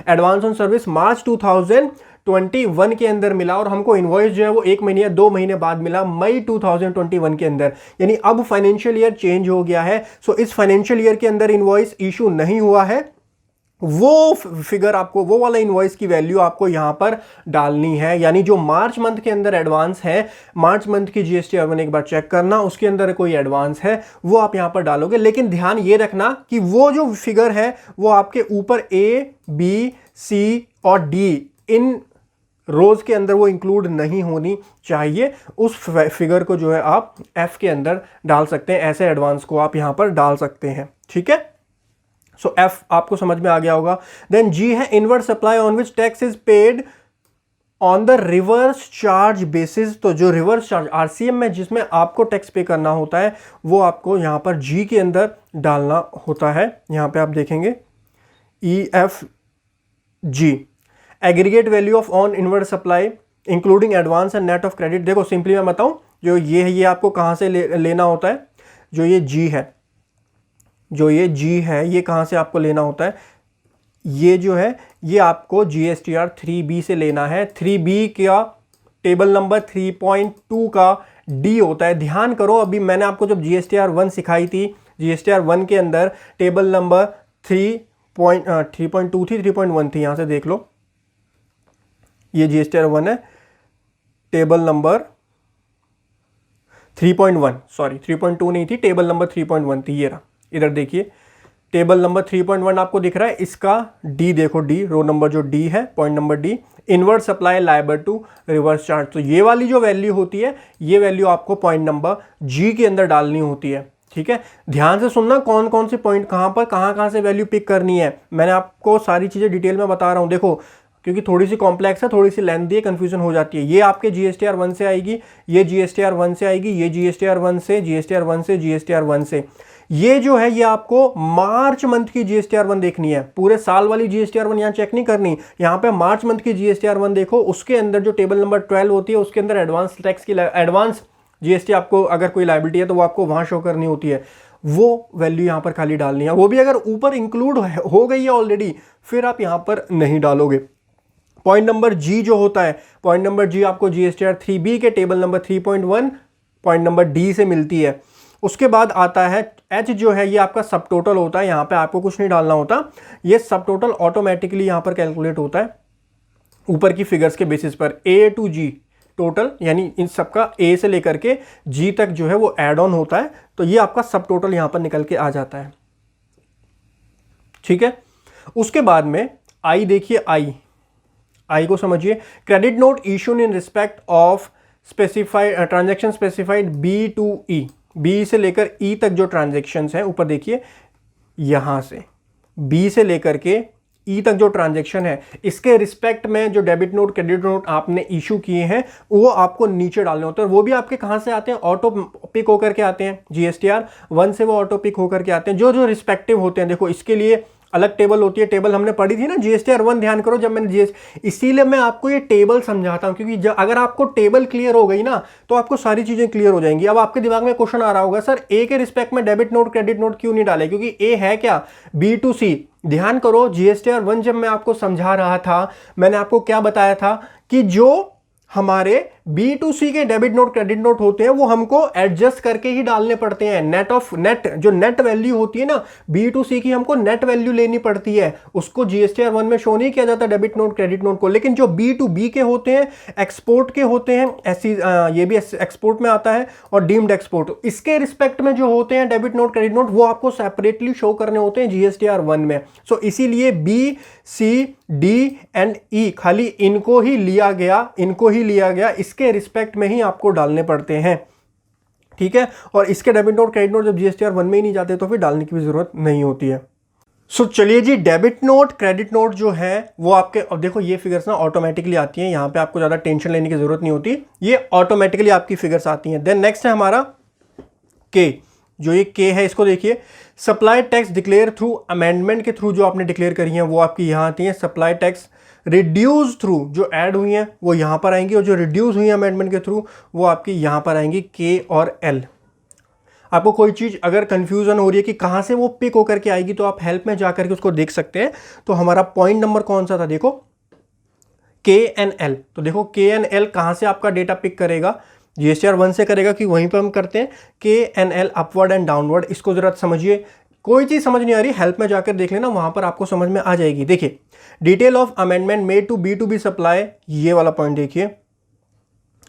एडवांस ऑन सर्विस मार्च 2021 के अंदर मिला, और हमको इनवॉइस जो है वो 1 महीने या 2 महीने बाद मिला, मई 2021 के अंदर। यानी अब फाइनेंशियल ईयर चेंज हो गया है, सो इस फाइनेंशियल ईयर के अंदर इनवॉइस इशू नहीं हुआ है, वो फिगर आपको, वो वाला इनवॉइस की वैल्यू आपको यहां पर डालनी है। यानी जो मार्च मंथ के अंदर एडवांस है, मार्च मंथ की GSTR1 एक बार चेक करना, उसके अंदर कोई एडवांस है वो आप यहां पर डालोगे। लेकिन ध्यान ये रखना कि वो जो फिगर है वो आपके ऊपर A, B, C और D इन रोज के अंदर वो इंक्लूड नहीं होनी चाहिए, उस फिगर को जो है आप F के अंदर डाल सकते हैं, ऐसे एडवांस को आप यहां पर डाल सकते हैं, ठीक है। सो F आपको समझ में आ गया होगा। देन G है inward supply on which tax is paid on the reverse charge basis. तो जो रिवर्स चार्ज RCM में जिसमें आपको टैक्स पे करना होता है वो आपको यहां पर G के अंदर डालना होता है। यहां पे आप देखेंगे EFG, aggregate value of on inward supply including advance and net of credit. देखो सिंपली मैं बताऊं, जो ये है ये आपको कहां से लेना होता है, जो ये G है, जो ये G है ये कहां से आपको लेना होता है, ये जो है ये आपको GSTR3B से लेना है। 3B का टेबल नंबर 3.2 का D होता है। ध्यान करो, अभी मैंने आपको जब GSTR1 सिखाई थी, GSTR1 के अंदर टेबल नंबर 3.2 थी, 3.1 थी, यहां से देख लो, ये GSTR1 है, टेबल नंबर 3.1, सॉरी 3.2 नहीं थी, टेबल नंबर 3.1 थी, ये रहा, इधर देखिए टेबल नंबर 3.1 आपको दिख रहा है, इसका D देखो, D रो नंबर जो D है, point number D, inward supply liable to reverse charge. तो ये वाली जो वैल्यू होती है, ये वैल्यू आपको पॉइंट नंबर G के अंदर डालनी होती है। ठीक है, ध्यान से सुनना कौन कौन से पॉइंट कहाँ से वैल्यू पिक करनी है। मैंने आपको सारी चीज़ें डिटेल में बता रहा हूँ। देखो, क्योंकि थोड़ी सी कॉम्प्लेक्स है, थोड़ी सी लेंथी है, कंफ्यूजन हो जाती है। ये आपके GSTR 1 से आएगी, ये GSTR 1 से आएगी, ये GSTR 1 से, GSTR 1 से, GSTR 1 से। ये जो है ये आपको मार्च मंथ की GSTR 1 देखनी है, पूरे साल वाली GSTR 1 यहाँ चेक नहीं करनी। यहाँ पे मार्च मंथ की GSTR 1 देखो, उसके अंदर जो टेबल नंबर 12 होती है उसके अंदर एडवांस टैक्स की एडवांस GST आपको अगर कोई लायबिलिटी है तो वो आपको वहां शो करनी होती है, वो वैल्यू यहाँ पर खाली डालनी है। वो भी अगर ऊपर इंक्लूड हो गई है ऑलरेडी, फिर आप यहाँ पर नहीं डालोगे। पॉइंट नंबर जी जो होता है, पॉइंट नंबर जी आपको GSTR 3B के table number 3.1 point number D से मिलती है। उसके बाद आता है एच जो है, ये आपका सब टोटल होता है। यहाँ पे आपको कुछ नहीं डालना होता, ये सब टोटल ऑटोमेटिकली यहाँ पर कैलकुलेट होता है ऊपर की फिगर्स के बेसिस पर। A to G टोटल, यानी इन सबका A से लेकर के G तक जो है वो एड ऑन होता है, तो ये आपका सब टोटल यहाँ पर निकल के आ जाता है। ठीक है, उसके बाद में I देखिए, I को समझिए। Credit note issued in respect of specified transaction specified B to E, B से लेकर E तक जो ट्रांजेक्शन्स हैं, ऊपर देखिए यहां से B से लेकर के E तक जो ट्रांजेक्शन है, इसके रिस्पेक्ट में जो डेबिट नोट क्रेडिट नोट आपने इशू किए हैं वो आपको नीचे डालने होते हैं। वो भी आपके कहां से आते हैं, ऑटो पिक होकर के आते हैं। GSTR 1 से वो ऑटो पिक होकर के आते हैं, जो जो रिस्पेक्टिव होते हैं। देखो, इसके लिए अलग टेबल होती है, टेबल हमने पढ़ी थी ना GSTR 1, ध्यान करो जब मैंने इसीलिए मैं आपको ये टेबल समझाता हूं, क्योंकि अगर आपको टेबल क्लियर हो गई ना तो आपको सारी चीजें क्लियर हो जाएंगी। अब आपके दिमाग में क्वेश्चन आ रहा होगा, सर A के रिस्पेक्ट में डेबिट नोट क्रेडिट नोट क्यों नहीं डाले, क्योंकि A है क्या, B to C। ध्यान करो, GSTR 1 जब मैं आपको समझा रहा था, मैंने आपको क्या बताया था कि जो हमारे B to C के डेबिट नोट क्रेडिट नोट होते हैं वो हमको एडजस्ट करके ही डालने पड़ते हैं। नेट जो नेट वैल्यू होती है ना B to C की, हमको नेट वैल्यू लेनी पड़ती है, उसको GSTR 1 में शो नहीं किया जाता डेबिट नोट क्रेडिट नोट को। लेकिन जो B to B के होते हैं, एक्सपोर्ट के होते हैं, ऐसी ये भी एक्सपोर्ट में आता है, और डीम्ड एक्सपोर्ट, इसके रिस्पेक्ट में जो होते हैं डेबिट नोट क्रेडिट नोट, वो आपको सेपरेटली शो करने होते हैं GSTR 1 में। सो इसीलिए B, C, D and E खाली इनको ही लिया गया, इसके रिस्पेक्ट में ही आपको डालने पड़ते हैं। ठीक है, और इसके डेबिट नोट क्रेडिट नोट जब GSTR 1 में ही नहीं जाते तो फिर डालने की भी जरूरत नहीं होती है। सो चलिए जी, डेबिट नोट क्रेडिट नोट जो है वो आपके, अब देखो ये फिगर्स ना ऑटोमेटिकली आती हैं, यहाँ पे आपको ज्यादा टेंशन लेने की जरूरत नहीं होती, ये ऑटोमेटिकली आपकी फिगर्स आती हैं। देन नेक्स्ट है हमारा K, जो ये K है, इसको देखिए। Supply tax declare through amendment के थ्रू जो आपने डिक्लेयर करी हैं वो आपकी यहाँ आती हैं। सप्लाई टैक्स रिड्यूस थ्रू जो ऐड हुई हैं वो यहाँ पर आएंगी, और जो रिड्यूस हुई हैं अमेंडमेंट के थ्रू वो आपकी यहाँ पर आएंगी K और L। आपको कोई चीज़ अगर कंफ्यूजन हो रही है कि कहाँ से वो पिक होकर के आएगी, तो आप हेल्प में जाकर के उसको देख सकते हैं। तो हमारा पॉइंट नंबर कौन सा था, देखो K and L। तो देखो K and L कहाँ से आपका डेटा पिक करेगा, GSTR 1 से करेगा, कि वहीं पर हम करते हैं K and L upward and downward. इसको जरा समझिए, कोई चीज समझ नहीं आ रही हेल्प में जाकर देख लेना, वहां पर आपको समझ में आ जाएगी। देखिए, detail of amendment made to B2B supply, ये वाला पॉइंट देखिए।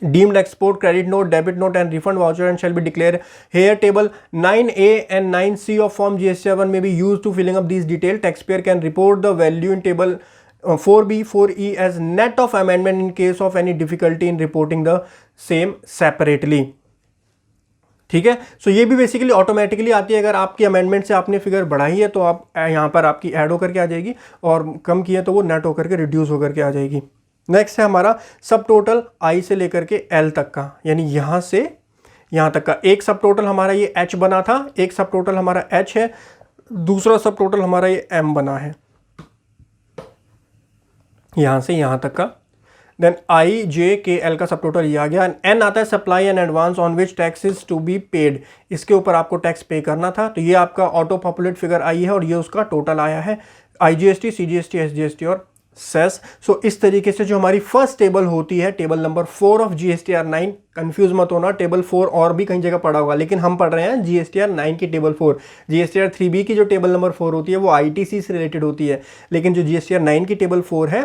Deemed export credit note debit note and refund voucher and shall be declare here. Table 9A and 9C of form GSTR 1 may be used to filling up these detail. Taxpayer can report the value in table 4B 4E as net of amendment in case of any difficulty in reporting the same separately। ठीक है, सो ये भी basically automatically आती है। अगर आपकी amendment से आपने फिगर बढ़ाई है तो आप यहाँ पर आपकी ऐड होकर के आ जाएगी, और कम की है तो वो नेट होकर के रिड्यूस होकर के आ जाएगी। नेक्स्ट है हमारा सब टोटल I से लेकर के L तक का, यानी यहाँ से यहाँ तक का। एक सब टोटल हमारा ये H बना था, एक सब टोटल हमारा H है, दूसरा सब टोटल हमारा ये M बना है, यहाँ से यहाँ तक का। Then I, J, K, L का सब टोटल ये आ गया। N आता है supply and advance on which tax is to be paid, इसके ऊपर आपको टैक्स पे करना था, तो ये आपका ऑटो पॉपुलेट फिगर आई है, और ये उसका टोटल आया है। IGST, CGST, SGST और सेस। सो इस तरीके से जो हमारी फर्स्ट टेबल होती है, table number 4 of GSTR 9, confuse मत होना, टेबल 4 और भी कई जगह पढ़ा होगा, लेकिन हम पढ़ रहे हैं GSTR 9 की टेबल 4। GSTR 3B की जो टेबल नंबर 4 होती है वो ITC से रिलेटेड होती है, लेकिन जो GSTR 9 की टेबल 4 है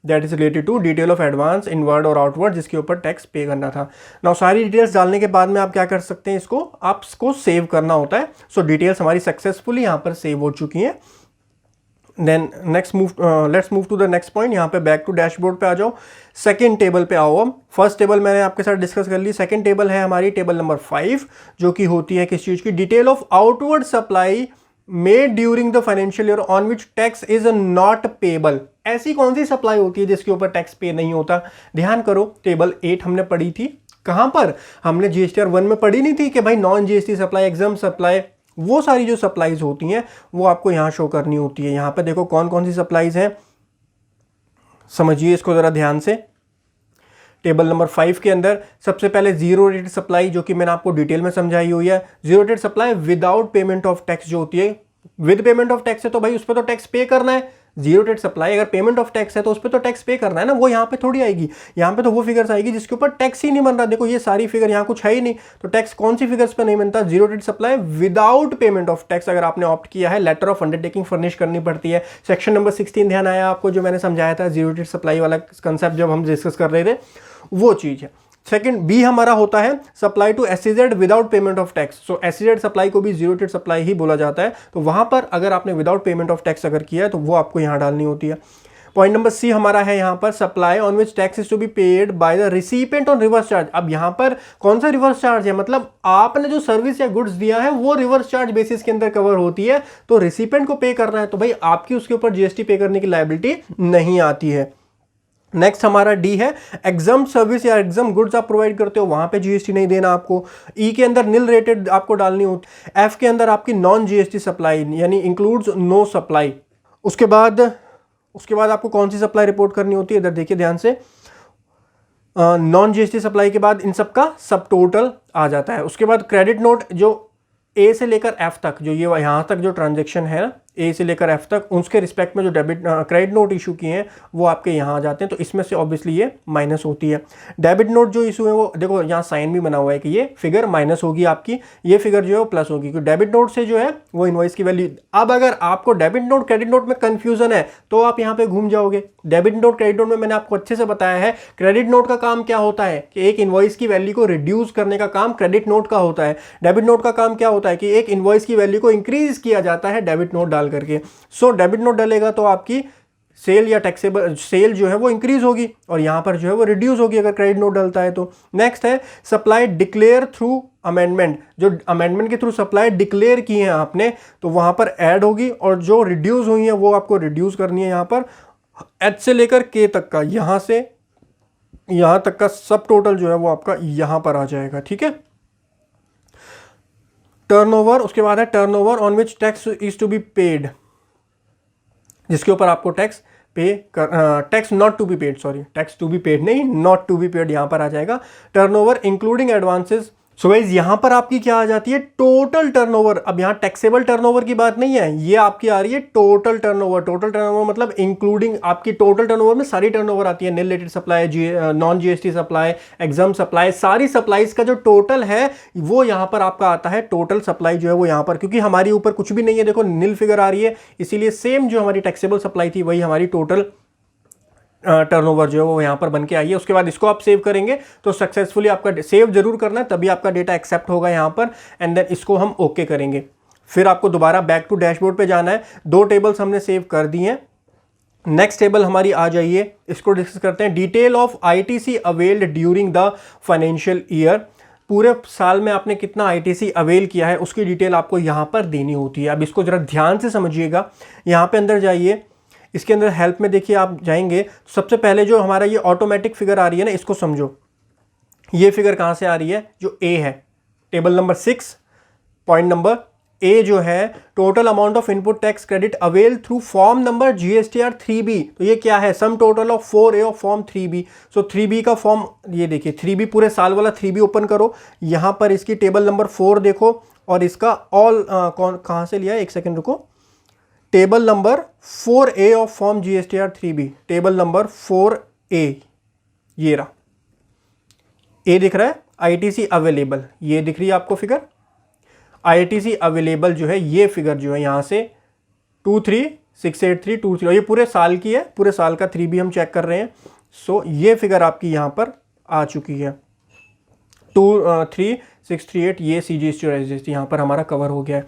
that is related to detail of advance inward और आउटवर्ड, जिसके ऊपर टैक्स पे करना था। नाउ सारी डिटेल्स डालने के बाद में आप क्या कर सकते हैं, इसको सेव करना होता है। सो डिटेल्स हमारी सक्सेसफुली यहाँ पर सेव हो चुकी हैं। Then let's move to the next point. यहाँ पे बैक टू डैशबोर्ड पे आ जाओ, सेकंड टेबल पे आओ। अब फर्स्ट टेबल मैंने आपके साथ डिस्कस कर ली, सेकंड टेबल है हमारी टेबल नंबर 5, जो कि होती है किस चीज़ की, detail of outward supply made during the financial year on which tax is not payable. ऐसी कौन सी सप्लाई होती है जिसके ऊपर टैक्स पे नहीं होता? ध्यान करो, टेबल 8 हमने पढ़ी थी, कहाँ पर? हमने जीएसटीआर 1 में पढ़ी नहीं थी कि भाई non GST supply, exempt supply, वो सारी जो सप्लाईज होती हैं वो आपको यहाँ शो करनी होती है। यहाँ पे देखो कौन कौन सी सप्लाईज हैं, समझिए इसको ज़रा ध्यान से। टेबल नंबर 5 के अंदर सबसे पहले जीरो रेट सप्लाई, जो कि मैंने आपको डिटेल में समझाई हुई है। Zero rate supply without payment of tax जो होती है, विद पेमेंट ऑफ टैक्स है तो भाई उस पर तो टैक्स पे करना है। जीरो रेट सप्लाई अगर पेमेंट ऑफ टैक्स है तो उस पर तो टैक्स पे करना है ना, वो यहाँ पे थोड़ी आएगी। यहाँ पे तो वो फिगर्स आएगी जिसके ऊपर टैक्स ही नहीं बन रहा। देखो ये सारी फिगर यहाँ कुछ है ही नहीं, तो टैक्स कौन सी फिगर्स पे नहीं बनता? Zero rate supply without payment of tax अगर आपने ऑप्ट किया है, लेटर ऑफ अंडरटेकिंग फर्निश करनी पड़ती है। सेक्शन नंबर 16 ध्यान आया आपको, जो मैंने समझाया था जीरो रेट सप्लाई वाला कंसेप्ट जब हम डिस्कस कर रहे थे, वो चीज़ है। सेकंड बी हमारा होता है supply to SEZ without payment of tax. So SEZ supply को भी जीरो रेट सप्लाई ही बोला जाता है। तो वहां पर अगर आपने विदाउट पेमेंट ऑफ टैक्स अगर किया है तो वो आपको यहां डालनी होती है। पॉइंट नंबर सी हमारा है यहाँ पर supply on which tax is to be paid by the recipient on reverse charge. अब यहाँ पर कौन सा रिवर्स चार्ज है? मतलब आपने जो सर्विस या गुड्स दिया है वो रिवर्स चार्ज बेसिस के अंदर कवर होती है, तो रिसिपेंट को पे करना है, तो भाई आपकी उसके ऊपर जीएसटी पे करने की लायबिलिटी नहीं आती है। नेक्स्ट हमारा डी है एग्जाम सर्विस या एग्जाम गुड्स आप प्रोवाइड करते हो, वहां पे जीएसटी नहीं देना आपको। ई के अंदर नील रेटेड आपको डालनी होती। एफ के अंदर आपकी नॉन जीएसटी सप्लाई यानी इंक्लूड्स नो सप्लाई। उसके बाद आपको कौन सी सप्लाई रिपोर्ट करनी होती है? इधर देखिए ध्यान से, नॉन जीएसटी सप्लाई के बाद इन सब का सब टोटल आ जाता है। उसके बाद क्रेडिट नोट, जो ए से लेकर एफ तक, जो ये यहाँ तक जो ट्रांजेक्शन है ना, ए से लेकर एफ तक, उसके रिस्पेक्ट में जो क्रेडिट नोट इशू किए हैं वो आपके यहाँ आ जाते हैं, तो इसमें से ऑब्वियसली ये माइनस होती है। डेबिट नोट जो इशू है वो देखो यहाँ साइन भी बना हुआ है कि ये फिगर माइनस होगी आपकी, ये फिगर जो है वो प्लस होगी, क्योंकि डेबिट नोट से जो है वो इनवॉइस की वैल्यू। अब अगर आपको डेबिट नोट क्रेडिट नोट में कंफ्यूजन है तो आप यहाँ पे घूम जाओगे। डेबिट नोट क्रेडिट नोट में मैंने आपको अच्छे से बताया है। क्रेडिट नोट का काम क्या होता है कि एक इनवॉइस की वैल्यू को रिड्यूस करने का काम क्रेडिट नोट का होता है। डेबिट नोट का काम क्या होता है कि एक इनवॉइस की वैल्यू को इंक्रीज किया जाता है डेबिट नोट डाल करके। सो डेबिट नोट डलेगा तो आपकी सेल या टैक्सेबल सेल जो है वो इंक्रीज होगी और यहां पर जो है वो रिड्यूस होगी अगर क्रेडिट नोट डलता है तो। नेक्स्ट है सप्लाई डिक्लेयर थ्रू अमेंडमेंट, जो अमेंडमेंट के थ्रू सप्लाई डिक्लेयर की है आपने तो वहां पर ऐड होगी, और जो रिड्यूस हुई है वो आपको रिड्यूस करनी है। यहां पर एच से लेकर के तक का, यहां से यहां तक का सब टोटल जो है वो आपका यहां पर आ जाएगा। ठीक है, टर्नओवर, उसके बाद है turnover on which tax is to be paid, जिसके ऊपर आपको टैक्स पे कर, tax not to be paid, sorry tax to be paid नहीं, नॉट टू बी पेड यहां पर आ जाएगा। Turnover including advances. So guys यहां पर आपकी क्या आ जाती है? Total turnover. अब यहां टैक्सेबल टर्नओवर की बात नहीं है, ये आपकी आ रही है टोटल टर्नओवर। टोटल टर्नओवर मतलब इंक्लूडिंग, आपकी टोटल टर्नओवर में सारी टर्नओवर आती है, nil rated supply, non GST supply, exempt supply, सारी सप्लाईज का जो टोटल है वो यहां पर आपका आता है। टोटल सप्लाई जो है वो यहां पर, क्योंकि हमारे ऊपर कुछ भी नहीं है, देखो नील फिगर आ रही है, इसीलिए सेम जो हमारी टैक्सेबल सप्लाई थी वही हमारी टोटल टर्नओवर जो है वो यहाँ पर बन के आई है। उसके बाद इसको आप सेव करेंगे तो सक्सेसफुली आपका सेव जरूर करना है, तभी आपका डेटा एक्सेप्ट होगा यहाँ पर, एंड देन इसको हम ओके करेंगे। फिर आपको दोबारा बैक टू डैशबोर्ड पे जाना है। 2 टेबल्स हमने सेव कर दी हैं। नेक्स्ट टेबल हमारी आ जाइए, इसको डिस्कस करते हैं। Detail of ITC availed during the financial year, पूरे साल में आपने कितना आईटीसी अवेल किया है उसकी डिटेल आपको यहाँ पर देनी होती है। अब इसको जरा ध्यान से समझिएगा, यहाँ पे अंदर जाइए, इसके अंदर हेल्प में देखिए आप जाएंगे, सबसे पहले जो हमारा ये ऑटोमेटिक फिगर आ रही है ना, इसको समझो। ये फिगर कहाँ से आ रही है? जो ए है, table number 6 point number A जो है, total amount of input tax credit avail through form number GSTR 3B। तो ये क्या है? सम total of 4A of form 3B। So 3B का फॉर्म ये देखिए, 3B पूरे साल वाला 3B ओपन करो, यहाँ पर इसकी टेबल नंबर 4 देखो, और इसका ऑल कहाँ से लिया है, एक सेकेंड रुको, table number 4A of form GSTR 3B, table number 4A, ये रहा, ए दिख रहा है, आईटीसी अवेलेबल, ये दिख रही है आपको फिगर। आईटीसी अवेलेबल जो है ये फिगर जो है यहाँ से 23,683,23, और ये पूरे साल की है, पूरे साल का 3B हम चेक कर रहे हैं। सो ये फिगर आपकी यहाँ पर आ चुकी है 23,638, ये CGST और SGST यहाँ पर हमारा कवर हो गया है।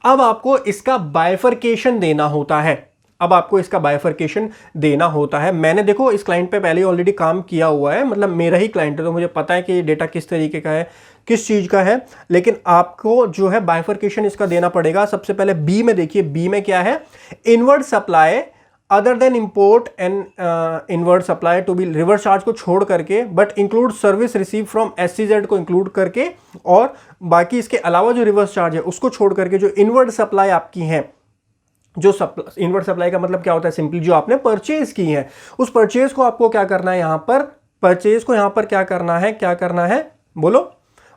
अब आपको इसका बाइफरकेशन देना होता है। अब आपको इसका बाइफर्केशन देना होता है। मैंने देखो इस क्लाइंट पे पहले ही ऑलरेडी काम किया हुआ है, मतलब मेरा ही क्लाइंट है, तो मुझे पता है कि ये डेटा किस तरीके का है, किस चीज़ का है। लेकिन आपको जो है बाइफर्केशन इसका देना पड़ेगा। सबसे पहले बी में देखिए, बी में क्या है, inward supply other than import and inward supply to be reverse charge को छोड़ करके, but include service receive from SCZ को इंक्लूड करके, और बाकी इसके अलावा जो रिवर्स चार्ज है उसको छोड़ करके जो इनवर्ड सप्लाई आपकी है, जो इनवर्ड सप्लाई का मतलब क्या होता है, सिंपली जो आपने परचेज की है उस परचेज को आपको क्या करना है, यहां पर परचेज को यहां पर क्या करना है बोलो,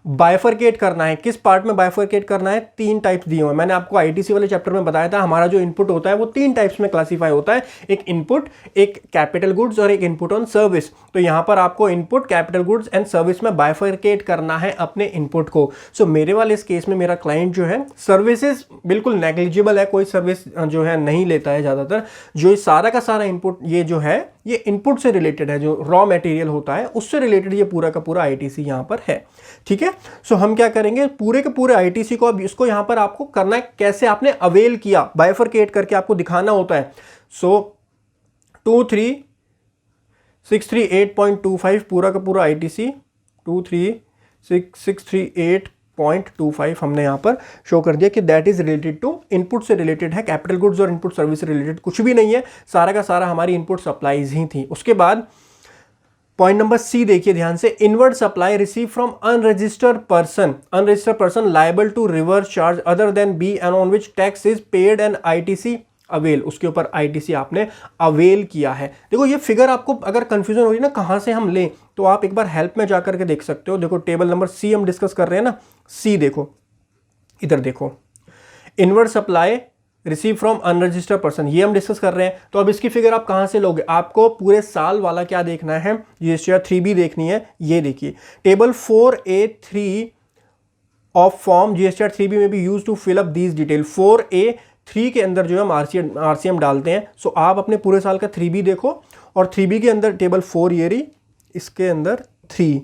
बाइफरकेट करना है। किस पार्ट में बाइफरकेट करना है, 3 टाइप्स दिए हुए हैं। मैंने आपको ITC वाले चैप्टर में बताया था, हमारा जो इनपुट होता है वो 3 टाइप्स में क्लासीफाई होता है, एक इनपुट, एक कैपिटल गुड्स और एक इनपुट ऑन सर्विस। तो यहां पर आपको input, capital goods and service में बाइफरकेट करना है अपने इनपुट को। सो मेरे वाले इस केस में मेरा क्लाइंट जो है सर्विसेज बिल्कुल नेग्लिजिबल है, कोई सर्विस जो है नहीं लेता है ज्यादातर। जो सारा का सारा इनपुट ये जो है ये इनपुट से रिलेटेड है, जो रॉ मटेरियल होता है उससे रिलेटेड ये पूरा का पूरा ITC यहां पर है। ठीक है, सो हम क्या करेंगे, पूरे के पूरे ITC को अब इसको यहां पर आपको करना है, कैसे आपने अवेल किया, बाइफरकेट करके आपको दिखाना होता है। सो 23638.25 पूरा का पूरा ITC 23638.25 हमने यहां पर शो कर दिया कि that is related to input से रिलेटेड है, कैपिटल गुड्स और इनपुट सर्विस से रिलेटेड कुछ भी नहीं है, सारा का सारा हमारी इनपुट सप्लाईज ही थी। उसके बाद पॉइंट नंबर C देखिए ध्यान से, inward supply receive from unregistered person liable to reverse charge other than B and on which tax is paid and ITC avail, उसके ऊपर ITC आपने अवेल किया है। देखो ये फिगर आपको अगर कंफ्यूजन हो रही है ना कहां से हम लें, तो आप एक बार हेल्प में जाकर के देख सकते हो। देखो टेबल नंबर C हम डिस्कस कर रहे हैं ना, C देखो, इधर देखो, inward supply receive from unregistered person, ये हम डिस्कस कर रहे हैं। तो अब इसकी फिगर आप कहां से लोगे, आपको पूरे साल वाला क्या देखना है, GSTR 3B देखनी है। ये देखिए table 4A3 of form GSTR 3B में भी use to fill up these detail. 4A3 के अंदर जो है हम RCM डालते हैं। सो आप अपने पूरे साल का 3B देखो, और 3B के अंदर टेबल 4 ये रही, इसके अंदर 3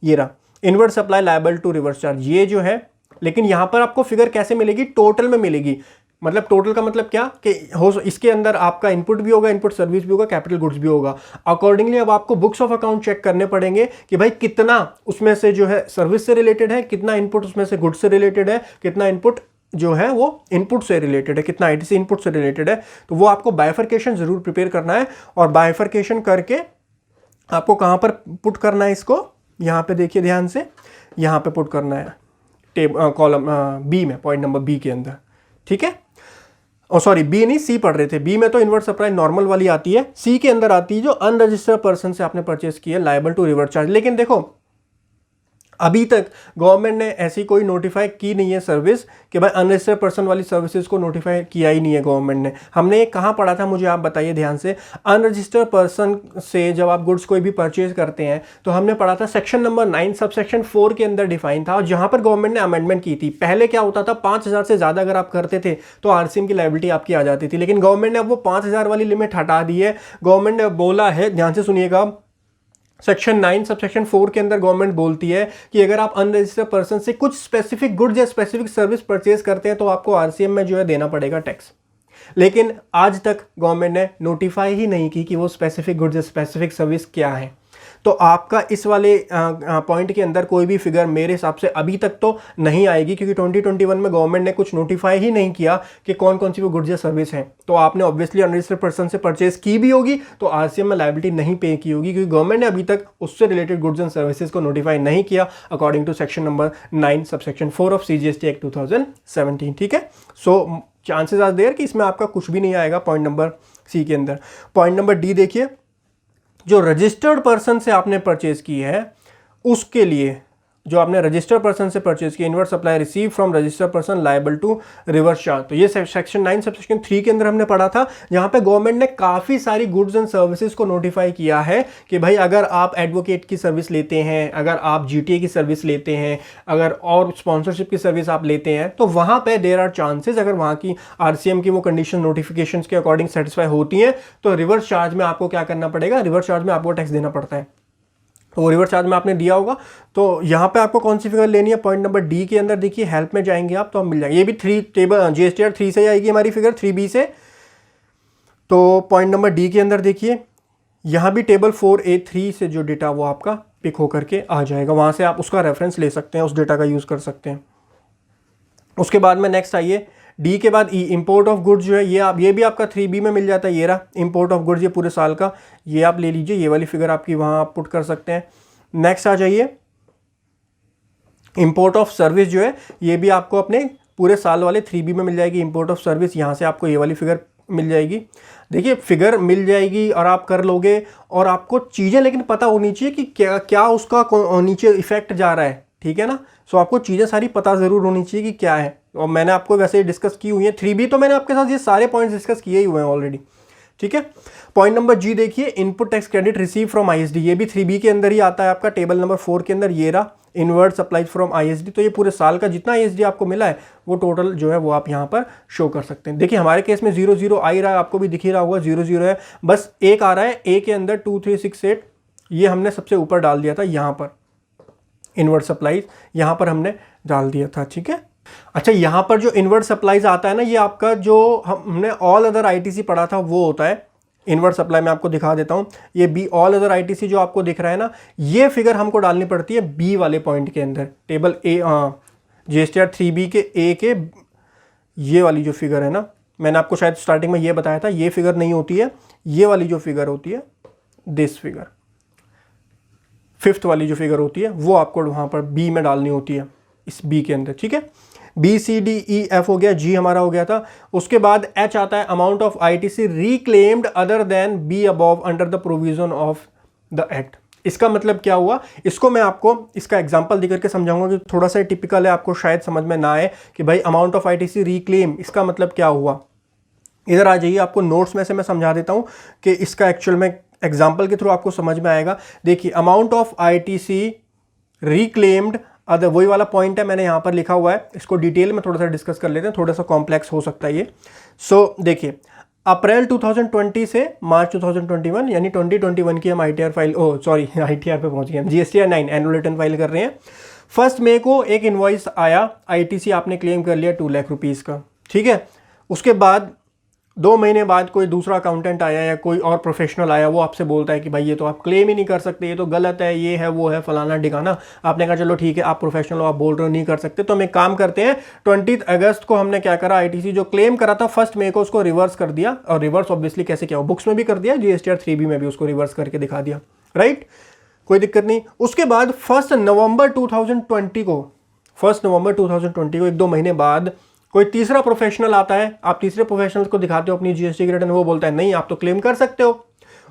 ये रहा, inward supply liable to reverse charge, ये जो है। लेकिन यहां पर आपको फिगर कैसे मिलेगी, टोटल में मिलेगी। मतलब टोटल का मतलब क्या कि इसके अंदर आपका इनपुट भी होगा, इनपुट सर्विस भी होगा, कैपिटल गुड्स भी होगा। अकॉर्डिंगली अब आपको बुक्स ऑफ अकाउंट चेक करने पड़ेंगे कि भाई कितना उसमें से जो है सर्विस से रिलेटेड है, कितना इनपुट उसमें से गुड्स से रिलेटेड है, कितना इनपुट जो है वो इनपुट से रिलेटेड है, कितना ITC इनपुट से रिलेटेड है। तो वो आपको बाइफरकेशन जरूर प्रिपेयर करना है, और बाइफरकेशन करके आपको कहां पर पुट करना है इसको, यहां पे देखिए ध्यान से, यहां पे पुट करना है कॉलम B में, पॉइंट नंबर B के अंदर। ठीक है, सॉरी B नहीं, C पढ़ रहे थे। B में तो इनवर्ड सप्लाई नॉर्मल वाली आती है, C के अंदर आती है जो अनरजिस्टर्ड पर्सन से आपने परचेस की है, लायबल टू रिवर्स चार्ज। लेकिन देखो अभी तक गवर्नमेंट ने ऐसी कोई नोटिफाई की नहीं है सर्विस कि भाई अनरजिस्टर्ड पर्सन वाली सर्विसेज को नोटिफाई किया ही नहीं है गवर्नमेंट ने। हमने कहाँ पढ़ा था, मुझे आप बताइए ध्यान से, अनरजिस्टर्ड पर्सन से जब आप गुड्स कोई भी परचेज करते हैं तो हमने पढ़ा था सेक्शन नंबर 9 सब सेक्शन 4 के अंदर डिफाइन था, और जहां पर गवर्नमेंट ने अमेंडमेंट की थी। पहले क्या होता था, 5000 से ज्यादा अगर आप करते थे तो RCM की लायबिलिटी आपकी आ जाती थी, लेकिन गवर्नमेंट ने अब वो 5000 वाली लिमिट हटा दी है। गवर्नमेंट ने बोला है, ध्यान से सुनिएगा, सेक्शन 9 सब सेक्शन 4 के अंदर गवर्नमेंट बोलती है कि अगर आप अनरजिस्टर्ड पर्सन से कुछ स्पेसिफिक गुड्स या स्पेसिफिक सर्विस परचेज करते हैं तो आपको RCM में जो है देना पड़ेगा टैक्स। लेकिन आज तक गवर्नमेंट ने नोटिफाई ही नहीं की कि वो स्पेसिफिक गुड्स या स्पेसिफिक सर्विस क्या है। तो आपका इस वाले पॉइंट के अंदर कोई भी फिगर मेरे हिसाब से अभी तक तो नहीं आएगी, क्योंकि 2021 में गवर्नमेंट ने कुछ नोटिफाई ही नहीं किया कि कौन कौन सी वो गुड्स या सर्विस हैं। तो आपने ऑब्वियसली अनरजिस्टर्ड पर्सन से परचेज की भी होगी तो RCM में लायबिलिटी नहीं पे की होगी, क्योंकि गवर्नमेंट ने अभी तक उससे रिलेटेड गुड्स एंड सर्विसेज को नोटिफाई नहीं किया according to section number 9 sub section 4 of CGST act 2017। ठीक है, सो चांसेस आर देयर कि इसमें आपका कुछ भी नहीं आएगा पॉइंट नंबर C के अंदर। पॉइंट नंबर D देखिए, जो रजिस्टर्ड पर्सन से आपने परचेज की है उसके लिए, जो आपने रजिस्टर्ड पर्सन से परचेज की, inward supply receive from registered person liable to reverse charge. तो ये सेक्शन 9 सब सेक्शन 3 के अंदर हमने पढ़ा था, जहां पे गवर्नमेंट ने काफी सारी गुड्स एंड सर्विसेज को नोटिफाई किया है कि भाई अगर आप एडवोकेट की सर्विस लेते हैं, अगर आप GTA की सर्विस लेते हैं, अगर और स्पॉन्सरशिप की सर्विस आप लेते हैं, तो वहां पे देयर आर चांसेस, अगर वहां की RCM की वो कंडीशन नोटिफिकेशंस के अकॉर्डिंग सेटिस्फाई होती हैं तो रिवर्स चार्ज में आपको क्या करना पड़ेगा, रिवर्स चार्ज में आपको टैक्स देना पड़ता है। तो वो रिवर्स चार्ज में आपने दिया होगा। तो यहाँ पे आपको कौन सी फिगर लेनी है, पॉइंट नंबर D के अंदर देखिए, हेल्प में जाएंगे आप तो हम मिल जाएंगे। ये भी 3 टेबल GSTR 3 से आएगी हमारी फिगर, 3B से तो पॉइंट नंबर डी के अंदर देखिए, यहाँ भी टेबल 4A3 से जो डेटा वो आपका पिक होकर के आ जाएगा, वहाँ से आप उसका रेफरेंस ले सकते हैं, उस डेटा का यूज़ कर सकते हैं। उसके बाद में नेक्स्ट आइए, डी के बाद ई, इंपोर्ट ऑफ गुड्स जो है ये भी आपका 3B में मिल जाता है। ये रहा इंपोर्ट ऑफ गुड्स, ये पूरे साल का, ये आप ले लीजिए, ये वाली फिगर आपकी वहाँ आप पुट कर सकते हैं। नेक्स्ट आ जाइए, इंपोर्ट ऑफ सर्विस जो है ये भी आपको अपने पूरे साल वाले 3B में मिल जाएगी। इंपोर्ट ऑफ सर्विस, यहाँ से आपको ये वाली फिगर मिल जाएगी। देखिए फिगर मिल जाएगी और आप कर लोगे, और आपको चीज़ें लेकिन पता होनी चाहिए कि क्या क्या उसका नीचे इफेक्ट जा रहा है, ठीक है ना। सो आपको चीज़ें सारी पता ज़रूर होनी चाहिए कि क्या है, और मैंने आपको वैसे डिस्कस की हुई है। 3B तो मैंने आपके साथ ये सारे पॉइंट्स डिस्कस किए ही हुए हैं ऑलरेडी, ठीक है। पॉइंट नंबर जी देखिए, input tax credit receive from ISD, ये भी 3B के अंदर ही आता है आपका, टेबल नंबर 4 के अंदर। ये रहा इनवर्ड सप्लाईज फ्रॉम ISD, तो ये पूरे साल का जितना ISD आपको मिला है वो टोटल जो है वो आप यहाँ पर शो कर सकते हैं। देखिए हमारे केस में 00 आ ही रहा है, आपको भी दिख ही रहा होगा 00 है, बस एक आ रहा है, ए के अंदर 2368 ये हमने सबसे ऊपर डाल दिया था, यहाँ पर इनवर्ड सप्लाईज यहाँ पर हमने डाल दिया था, ठीक है। अच्छा, यहाँ पर जो इनवर्ड सप्लाईज आता है ना, ये आपका जो हमने ऑल अदर ITC पढ़ा था वो होता है इनवर्ड सप्लाई। में आपको दिखा देता हूँ, ये बी ऑल अदर ITC जो आपको दिख रहा है ना, ये फिगर हमको डालनी पड़ती है बी वाले पॉइंट के अंदर, टेबल ए GSTR 3B के ए के ये वाली जो फिगर है ना, मैंने आपको शायद स्टार्टिंग में ये बताया था, ये फिगर नहीं होती है, ये वाली जो फिगर होती है, दिस फिगर 5th वाली जो फिगर होती है वो आपको वहाँ पर बी में डालनी होती है, इस बी के अंदर, ठीक है। BCDEF हो गया, जी हमारा हो गया था। उसके बाद H आता है, amount of ITC reclaimed other than be above under the provision of the act. इसका मतलब क्या हुआ, इसको मैं आपको इसका एग्जांपल देकर के समझाऊंगा कि थोड़ा सा टिपिकल है, आपको शायद समझ में ना आए कि भाई अमाउंट ऑफ ITC रिक्लेम इसका मतलब क्या हुआ। इधर आ जाइए, आपको नोट्स में से मैं समझा देता हूं कि इसका एक्चुअल में एग्जाम्पल के थ्रू आपको समझ में आएगा। देखिए amount of ITC reclaimed other, वही वाला पॉइंट है, मैंने यहाँ पर लिखा हुआ है, इसको डिटेल में थोड़ा सा डिस्कस कर लेते हैं, थोड़ा सा कॉम्प्लेक्स हो सकता है ये। सो देखिए अप्रैल 2020 से मार्च 2021 यानी 2021 की हम ITR फाइल ITR पे पहुंच गए, GSTR 9 एनुअल रिटर्न फाइल कर रहे हैं। 1 मई को एक इनवॉइस आया, ITC आपने क्लेम कर लिया 2 लाख रुपीज़ का, ठीक है। उसके बाद 2 महीने बाद कोई दूसरा अकाउंटेंट आया या कोई और प्रोफेशनल आया, वो आपसे बोलता है कि भाई ये तो आप क्लेम ही नहीं कर सकते, ये तो गलत है, ये है वो है फलाना ढिकाना। आपने कहा चलो ठीक है, आप प्रोफेशनल हो, आप बोल रहे हो नहीं कर सकते, तो हम एक काम करते हैं, 20 अगस्त को हमने क्या करा, ITC जो क्लेम करा था 1 मई को उसको रिवर्स कर दिया। और रिवर्स ऑब्वियसली कैसे क्या हो, बुक्स में भी कर दिया, GSTR 3B में भी उसको रिवर्स करके दिखा दिया, राइट, कोई दिक्कत नहीं। उसके बाद 1 नवंबर 2020 को 1 महीने बाद कोई तीसरा प्रोफेशनल आता है, आप तीसरे प्रोफेशनल को दिखाते हो अपनी GST की रिटर्न, वो बोलता है नहीं आप तो क्लेम कर सकते हो।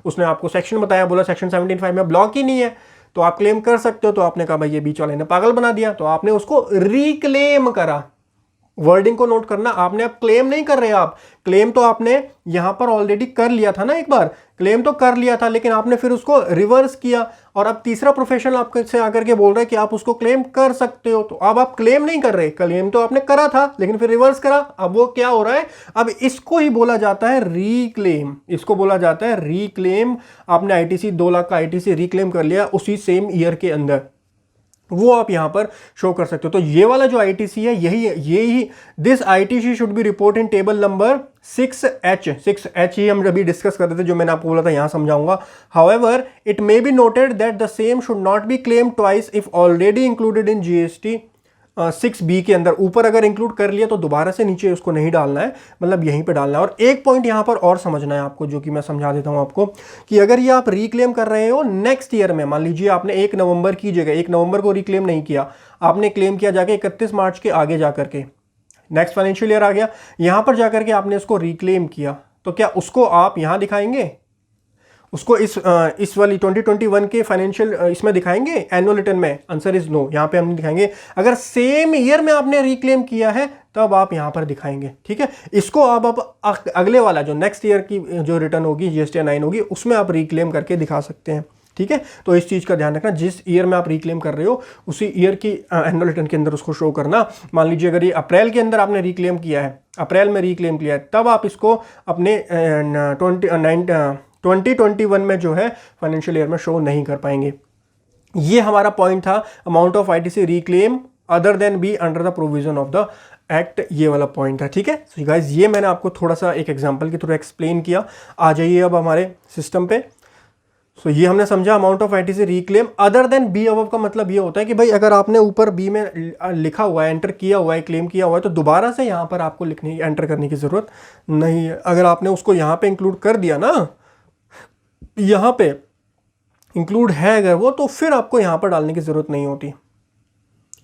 उसने आपको सेक्शन बताया, बोला सेक्शन 75 में ब्लॉक ही नहीं है तो आप क्लेम कर सकते हो। तो आपने कहा भाई ये बीच वाले ने पागल बना दिया, तो आपने उसको रिक्लेम करा। वर्डिंग को नोट करना, आपने अब क्लेम नहीं कर रहे, आप क्लेम तो आपने यहां पर ऑलरेडी कर लिया था ना, एक बार क्लेम तो कर लिया था, लेकिन आपने फिर उसको रिवर्स किया और अब तीसरा प्रोफेशनल आपसे आकर के बोल रहा है कि आप उसको क्लेम कर सकते हो। तो अब आप क्लेम नहीं कर रहे, क्लेम तो आपने करा था लेकिन फिर रिवर्स करा। अब वो क्या हो रहा है, अब इसको ही बोला जाता है रिक्लेम, इसको बोला जाता है रिक्लेम। आपने ITC 2 लाख का ITC रिक्लेम कर लिया उसी सेम ईयर के अंदर, वो आप यहां पर शो कर सकते हो। तो ये वाला जो ITC है यही this ITC should be report in table number 6H ही हम अभी डिस्कस कर रहे थे, जो मैंने आपको बोला था यहां समझाऊंगा। However it may be noted that the same should not be claim twice if already included in GST 6B के अंदर। ऊपर अगर इंक्लूड कर लिया तो दोबारा से नीचे उसको नहीं डालना है, मतलब यहीं पे डालना है। और एक पॉइंट यहां पर और समझना है आपको, जो कि मैं समझा देता हूं आपको, कि अगर ये आप रिक्लेम कर रहे हो नेक्स्ट ईयर में, मान लीजिए आपने 1 नवंबर की जगह 1 नवंबर को रिक्लेम नहीं किया, आपने क्लेम किया जाके 31 मार्च के आगे जाकर के, नेक्स्ट फाइनेंशियल ईयर आ गया, यहां पर जाकर के आपने इसको रिक्लेम किया, तो क्या उसको आप यहां दिखाएंगे, उसको इस वाली 2021 के फाइनेंशियल इसमें दिखाएंगे एनुअल रिटर्न में? आंसर इज नो, यहाँ पे हम नहीं दिखाएंगे। अगर सेम ईयर में आपने रिक्लेम किया है तब आप यहाँ पर दिखाएंगे, ठीक है। इसको आप अगले वाला जो नेक्स्ट ईयर की जो रिटर्न होगी GSTR 9 होगी, उसमें आप रिक्लेम करके दिखा सकते हैं, ठीक है। तो इस चीज़ का ध्यान रखना, जिस ईयर में आप रिक्लेम कर रहे हो उसी ईयर की एनुअल रिटर्न के अंदर उसको शो करना। मान लीजिए अगर ये अप्रैल के अंदर आपने रिक्लेम किया है, अप्रैल में रिक्लेम किया है, तब आप इसको अपने 2021 में जो है फाइनेंशियल ईयर में शो नहीं कर पाएंगे। ये हमारा पॉइंट था, amount of ITC reclaim other than be under the provision of the act ये वाला पॉइंट है, ठीक है। सो गाइस ये मैंने आपको थोड़ा सा एक एग्जांपल के थ्रू एक्सप्लेन किया। आ जाइए अब हमारे सिस्टम पे। सो ये हमने समझा amount of ITC reclaim other than be above का मतलब ये होता है कि भाई अगर आपने ऊपर बी में लिखा हुआ है, एंटर किया हुआ है, क्लेम किया हुआ है, तो दोबारा से यहाँ पर आपको लिखने एंटर करने की ज़रूरत नहीं है। अगर आपने उसको यहाँ पे इंक्लूड कर दिया ना, यहाँ पे इंक्लूड है अगर वो, तो फिर आपको यहाँ पर डालने की ज़रूरत नहीं होती,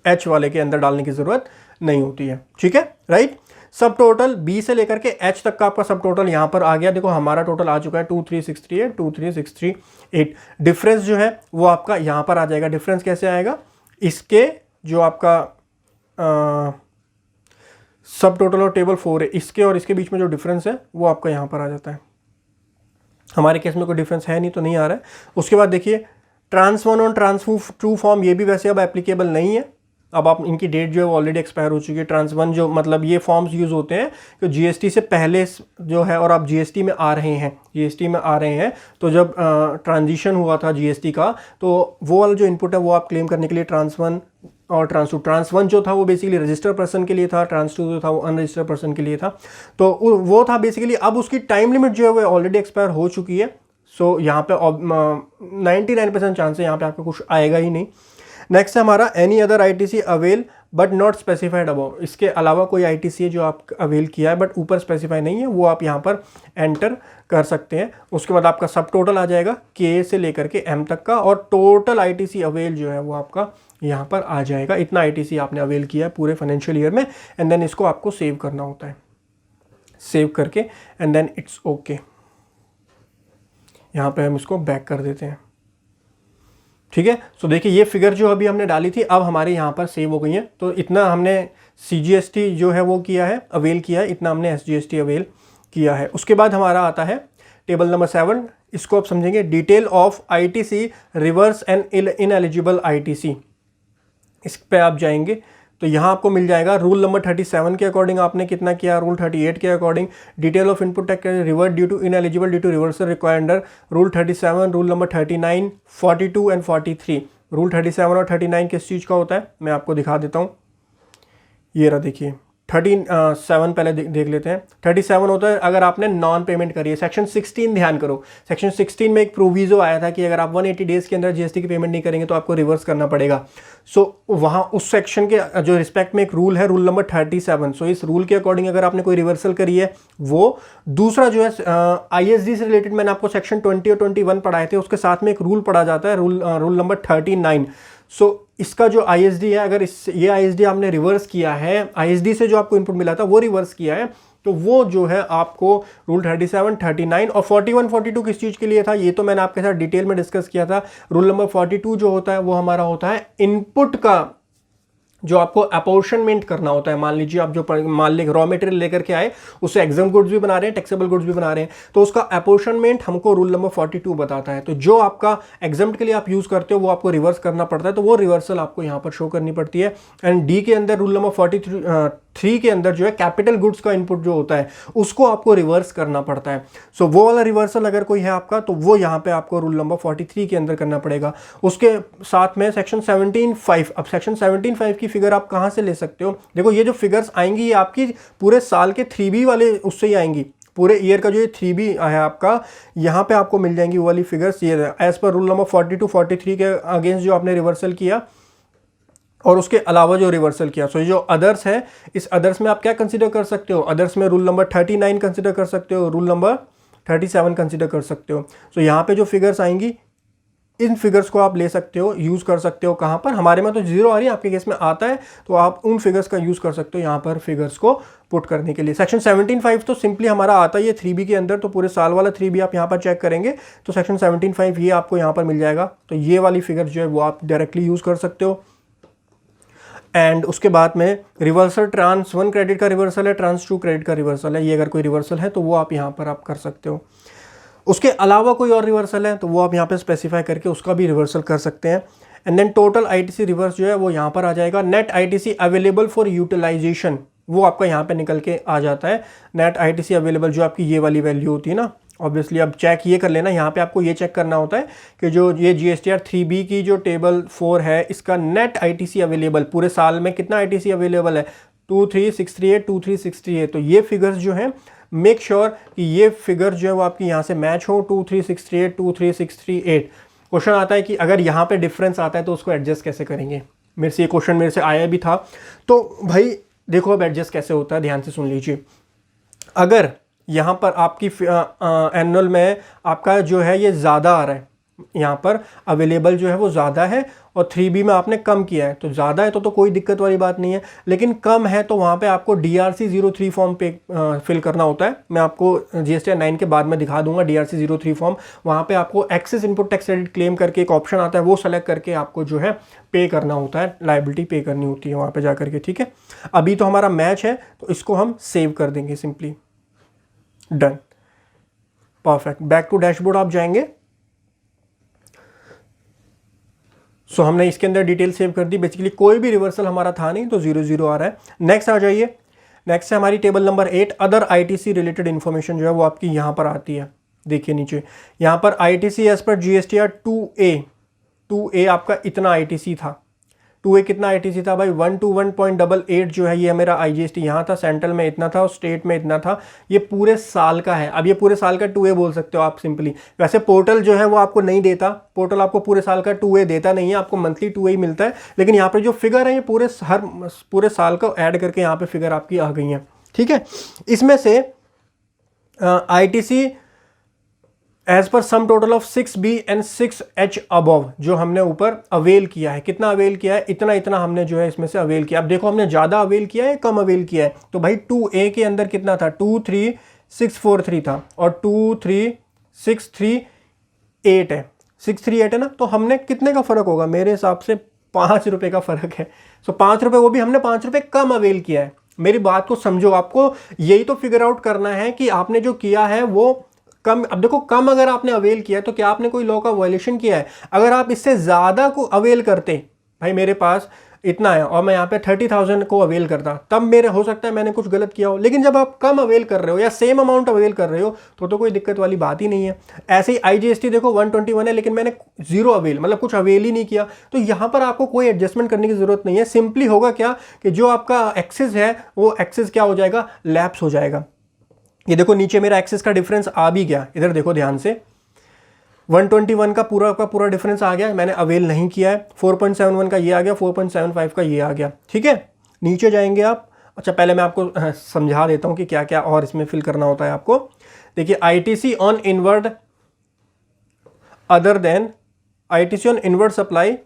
एच वाले के अंदर डालने की ज़रूरत नहीं होती है, ठीक है, राइट। सब टोटल बी से लेकर के एच तक का आपका सब टोटल यहाँ पर आ गया। देखो हमारा टोटल आ चुका है 23638, 23638। डिफरेंस जो है वो आपका यहाँ पर आ जाएगा। डिफरेंस कैसे आएगा, इसके जो आपका सब टोटल और टेबल 4 है, इसके और इसके बीच में जो डिफरेंस है वो आपका यहाँ पर आ जाता है। हमारे केस में कोई डिफरेंस है नहीं तो नहीं आ रहा है। उसके बाद देखिए ट्रांस 1 और ट्रांस 2 फॉर्म, ये भी वैसे अब एप्लीकेबल नहीं है। अब आप इनकी डेट जो है वो ऑलरेडी एक्सपायर हो चुकी है। ट्रांस 1 जो मतलब ये फॉर्म्स यूज़ होते हैं कि जीएसटी से पहले जो है और आप जीएसटी में आ रहे हैं, जीएसटी में आ रहे हैं, तो जब ट्रांजिशन हुआ था जीएसटी का, तो वो वाला जो इनपुट है वो आप क्लेम करने के लिए ट्रांस 1 और ट्रांस 2, ट्रांस 1 जो था वो बेसिकली रजिस्टर्ड पर्सन के लिए था, ट्रांस 2 जो था वो अनरजिस्टर्ड पर्सन के लिए था। तो वो था बेसिकली। अब उसकी टाइम लिमिट जो है वो ऑलरेडी एक्सपायर हो चुकी है। सो यहाँ पे 99% चांस है यहाँ पे आपका कुछ आएगा ही नहीं। नेक्स्ट है हमारा any other ITC avail but not specified above. इसके अलावा कोई आईटीसी है जो आप अवेल किया है बट ऊपर स्पेसिफाई नहीं है, वो आप यहाँ पर एंटर कर सकते हैं। उसके बाद आपका सब टोटल आ जाएगा के से लेकर के एम तक का, और टोटल आईटीसी अवेल जो है वो आपका यहाँ पर आ जाएगा। इतना आईटीसी आपने अवेल किया है पूरे फाइनेंशियल ईयर में, एंड देन इसको आपको सेव करना होता है। सेव करके एंड देन इट्स ओके। यहाँ पे हम इसको बैक कर देते हैं, ठीक है। सो देखिए ये फिगर जो अभी हमने डाली थी अब हमारे यहाँ पर सेव हो गई है। तो इतना हमने सीजीएसटी जो है वो किया है, अवेल किया है, इतना हमने एसजीएसटी अवेल किया है। उसके बाद हमारा आता है टेबल नंबर 7। इसको आप समझेंगे detail of ITC reverse and ineligible ITC. इस पे आप जाएंगे तो यहाँ आपको मिल जाएगा रूल नंबर 37 के अकॉर्डिंग आपने कितना किया, रूल 38 के according detail of input tax revert due to ineligible due to reversal required under rule 37, rule number 39, 42 and 43। Rule 37 और 39 किस चीज़ का होता है मैं आपको दिखा देता हूँ। ये रहा देखिए 37 पहले देख लेते हैं। 37 होता है अगर आपने नॉन पेमेंट करी है। सेक्शन 16 ध्यान करो, सेक्शन 16 में एक प्रोविजो आया था कि अगर आप 180 डेज के अंदर जीएसटी की पेमेंट नहीं करेंगे तो आपको रिवर्स करना पड़ेगा। सो वहाँ उस सेक्शन के जो रिस्पेक्ट में एक रूल है, रूल नंबर 37। सो इस रूल के अकॉर्डिंग अगर आपने कोई रिवर्सल करी है वो। दूसरा जो है आईएसडी से रिलेटेड मैंने आपको सेक्शन 20 और 21 पढ़ाए थे, उसके साथ में एक रूल पढ़ा जाता है, रूल नंबर 39। सो इसका जो आईएसडी है, अगर ये आईएसडी आपने रिवर्स किया है, आईएसडी से जो आपको इनपुट मिला था वो रिवर्स किया है, तो वो जो है आपको रूल 37, 39 और 41, 42 किस चीज़ के लिए था ये तो मैंने आपके साथ डिटेल में डिस्कस किया था। रूल नंबर 42 जो होता है वो हमारा होता है इनपुट का जो आपको अपॉर्शनमेंट करना होता है। मान लीजिए आप जो मान लीजिए रॉ मटेरियल लेकर के आए, उससे एग्जाम गुड्स भी बना रहे हैं, टैक्सेबल गुड्स भी बना रहे हैं, तो उसका अपॉर्शनमेंट हमको रूल नंबर 42 बताता है। तो जो आपका एग्जाम के लिए आप यूज करते हो वो आपको रिवर्स करना पड़ता है, तो वो रिवर्सल आपको यहाँ पर शो करनी पड़ती है। एंड डी के अंदर रूल नंबर 43 के अंदर जो है कैपिटल गुड्स का इनपुट जो होता है उसको आपको रिवर्स करना पड़ता है। सो वो वाला रिवर्सल अगर कोई है आपका तो वो यहाँ पे आपको रूल नंबर 43 के अंदर करना पड़ेगा। उसके साथ में सेक्शन 17(5). अब सेक्शन 17(5) की फिगर आप कहाँ से ले सकते हो? देखो ये जो फिगर्स आएंगी ये आपकी पूरे साल के 3B वाले उससे ही आएंगी। पूरे ईयर का जो ये 3B है आपका, यहाँ पे आपको मिल जाएंगी वो वाली फिगर्स। ये एज पर रूल नंबर 42, 43 के अगेंस्ट जो आपने रिवर्सल किया और उसके अलावा जो रिवर्सल किया। सो ये जो अदर्स है, इस अदर्स में आप क्या कंसीडर कर सकते हो? अदर्स में रूल नंबर 39 कंसीडर कर सकते हो, रूल नंबर 37 कंसीडर कर सकते हो। सो यहाँ पे जो फिगर्स आएंगी इन फिगर्स को आप ले सकते हो, यूज़ कर सकते हो। कहाँ पर? हमारे में तो 0 आ रही है, आपके केस में आता है, तो आप उन फिगर्स का यूज़ कर सकते हो यहाँ पर फिगर्स को पुट करने के लिए। सेक्शन 17(5) तो सिंपली हमारा आता है ये 3B के अंदर, तो पूरे साल वाला 3B आप यहाँ पर चेक करेंगे तो सेक्शन 17(5) ये आपको यहाँ पर मिल जाएगा। तो ये वाली फिगर जो है वो आप डायरेक्टली यूज़ कर सकते हो। एंड उसके बाद में रिवर्सल, ट्रांस 1 क्रेडिट का रिवर्सल है, ट्रांस 2 क्रेडिट का रिवर्सल है। ये अगर कोई रिवर्सल है तो वो आप यहाँ पर आप कर सकते हो। उसके अलावा कोई और रिवर्सल है तो वो आप यहाँ पे स्पेसिफाई करके उसका भी रिवर्सल कर सकते हैं। And then total ITC reverse जो है वो यहाँ पर आ जाएगा। Net ITC available for utilisation वो आपका यहाँ पे निकल के आ जाता है। नेट आईटीसी अवेलेबल जो आपकी ये वाली वैल्यू होती है ना, ऑब्वियसली अब चेक ये कर लेना, यहाँ पे आपको ये चेक करना होता है कि जो ये जीएसटीआर 3B की जो टेबल 4 है इसका नेट आईटीसी अवेलेबल पूरे साल में कितना आईटीसी अवेलेबल है, 23,638, 23,638। तो ये फिगर्स जो हैं मेक श्योर कि ये फिगर जो है वो आपकी यहाँ से मैच हो, 23,638, 23,638। क्वेश्चन आता है कि अगर यहाँ पे डिफरेंस आता है तो उसको एडजस्ट कैसे करेंगे। मेरे से ये क्वेश्चन मेरे से आया भी था। तो भाई देखो अब एडजस्ट कैसे होता है, ध्यान से सुन लीजिए। अगर यहाँ पर आपकी एनुअल में आपका जो है ये ज़्यादा आ रहा है, यहाँ पर अवेलेबल जो है वो ज़्यादा है और 3B में आपने कम किया है, तो ज़्यादा है तो कोई दिक्कत वाली बात नहीं है। लेकिन कम है तो वहाँ पे आपको DRC 03 फॉर्म पे फिल करना होता है। मैं आपको GST 9 के बाद में दिखा दूंगा DRC 03 फॉर्म। वहाँ पे आपको excess input tax credit claim करके एक ऑप्शन आता है, वो सेलेक्ट करके आपको जो है पे करना होता है, लाइबिलिटी पे करनी होती है वहाँ पर जा करके। ठीक है, अभी तो हमारा मैच है तो इसको हम सेव कर देंगे simply. Done, perfect. Back to dashboard आप जाएंगे। सो हमने इसके अंदर डिटेल सेव कर दी। बेसिकली कोई भी रिवर्सल हमारा था नहीं तो 0 आ रहा है। नेक्स्ट आ जाइए। नेक्स्ट है हमारी table number 8, other ITC related information जो है वो आपकी यहाँ पर आती है। देखिए नीचे यहाँ पर ITC एज पर GSTR 2A आपका इतना ITC था। 2A कितना ITC था भाई, 121.88 जो है ये मेरा IGST यहाँ था। सेंट्रल में इतना था और स्टेट में इतना था। ये पूरे साल का है। अब ये पूरे साल का 2A बोल सकते हो आप सिंपली। वैसे पोर्टल जो है वो आपको नहीं देता, पोर्टल आपको पूरे साल का 2A देता नहीं है, आपको मंथली 2A ही मिलता है। लेकिन यहाँ पर जो फिगर है ये पूरे साल को ऐड करके यहाँ पे फिगर आपकी आ गई है। ठीक है, इसमें से ITC as per sum total of 6B and 6H above जो हमने ऊपर अवेल किया है, कितना अवेल किया है, इतना हमने जो है इसमें से अवेल किया। अब देखो हमने ज़्यादा अवेल किया है कम अवेल किया है। तो भाई 2A के अंदर कितना था, 23,643 था और 23,638 है, 638 है ना। तो हमने कितने का फ़र्क होगा, मेरे हिसाब से 5 रुपये का फ़र्क है। सो 5 रुपये, वो भी हमने 5 रुपये कम अवेल किया है। मेरी बात को समझो, आपको यही तो फिगर आउट करना है कि आपने जो किया है वो कम। अब देखो कम अगर आपने अवेल किया है तो क्या आपने कोई लॉ का वायलेशन किया है। अगर आप इससे ज़्यादा को अवेल करते, भाई मेरे पास इतना है और मैं यहाँ पे 30,000 को अवेल करता, तब मेरे हो सकता है मैंने कुछ गलत किया हो। लेकिन जब आप कम अवेल कर रहे हो या सेम अमाउंट अवेल कर रहे हो तो कोई दिक्कत वाली बात ही नहीं है। ऐसे ही IGST देखो 121 है लेकिन मैंने 0 अवेल, मतलब कुछ अवेल ही नहीं किया। तो यहाँ पर आपको कोई एडजस्टमेंट करने की जरूरत नहीं है। सिंपली होगा क्या कि जो आपका एक्सेस है वो एक्सेस क्या हो जाएगा, लैप्स हो जाएगा। ये देखो नीचे मेरा एक्सेस का डिफरेंस आ भी गया, इधर देखो ध्यान से 121 का पूरा डिफरेंस आ गया, मैंने अवेल नहीं किया है। 4.71 का ये आ गया, 4.75 का ये आ गया। ठीक है, नीचे जाएंगे आप। अच्छा पहले मैं आपको समझा देता हूँ कि क्या क्या और इसमें फिल करना होता है आपको। देखिए ITC on inward other than ITC on inward supply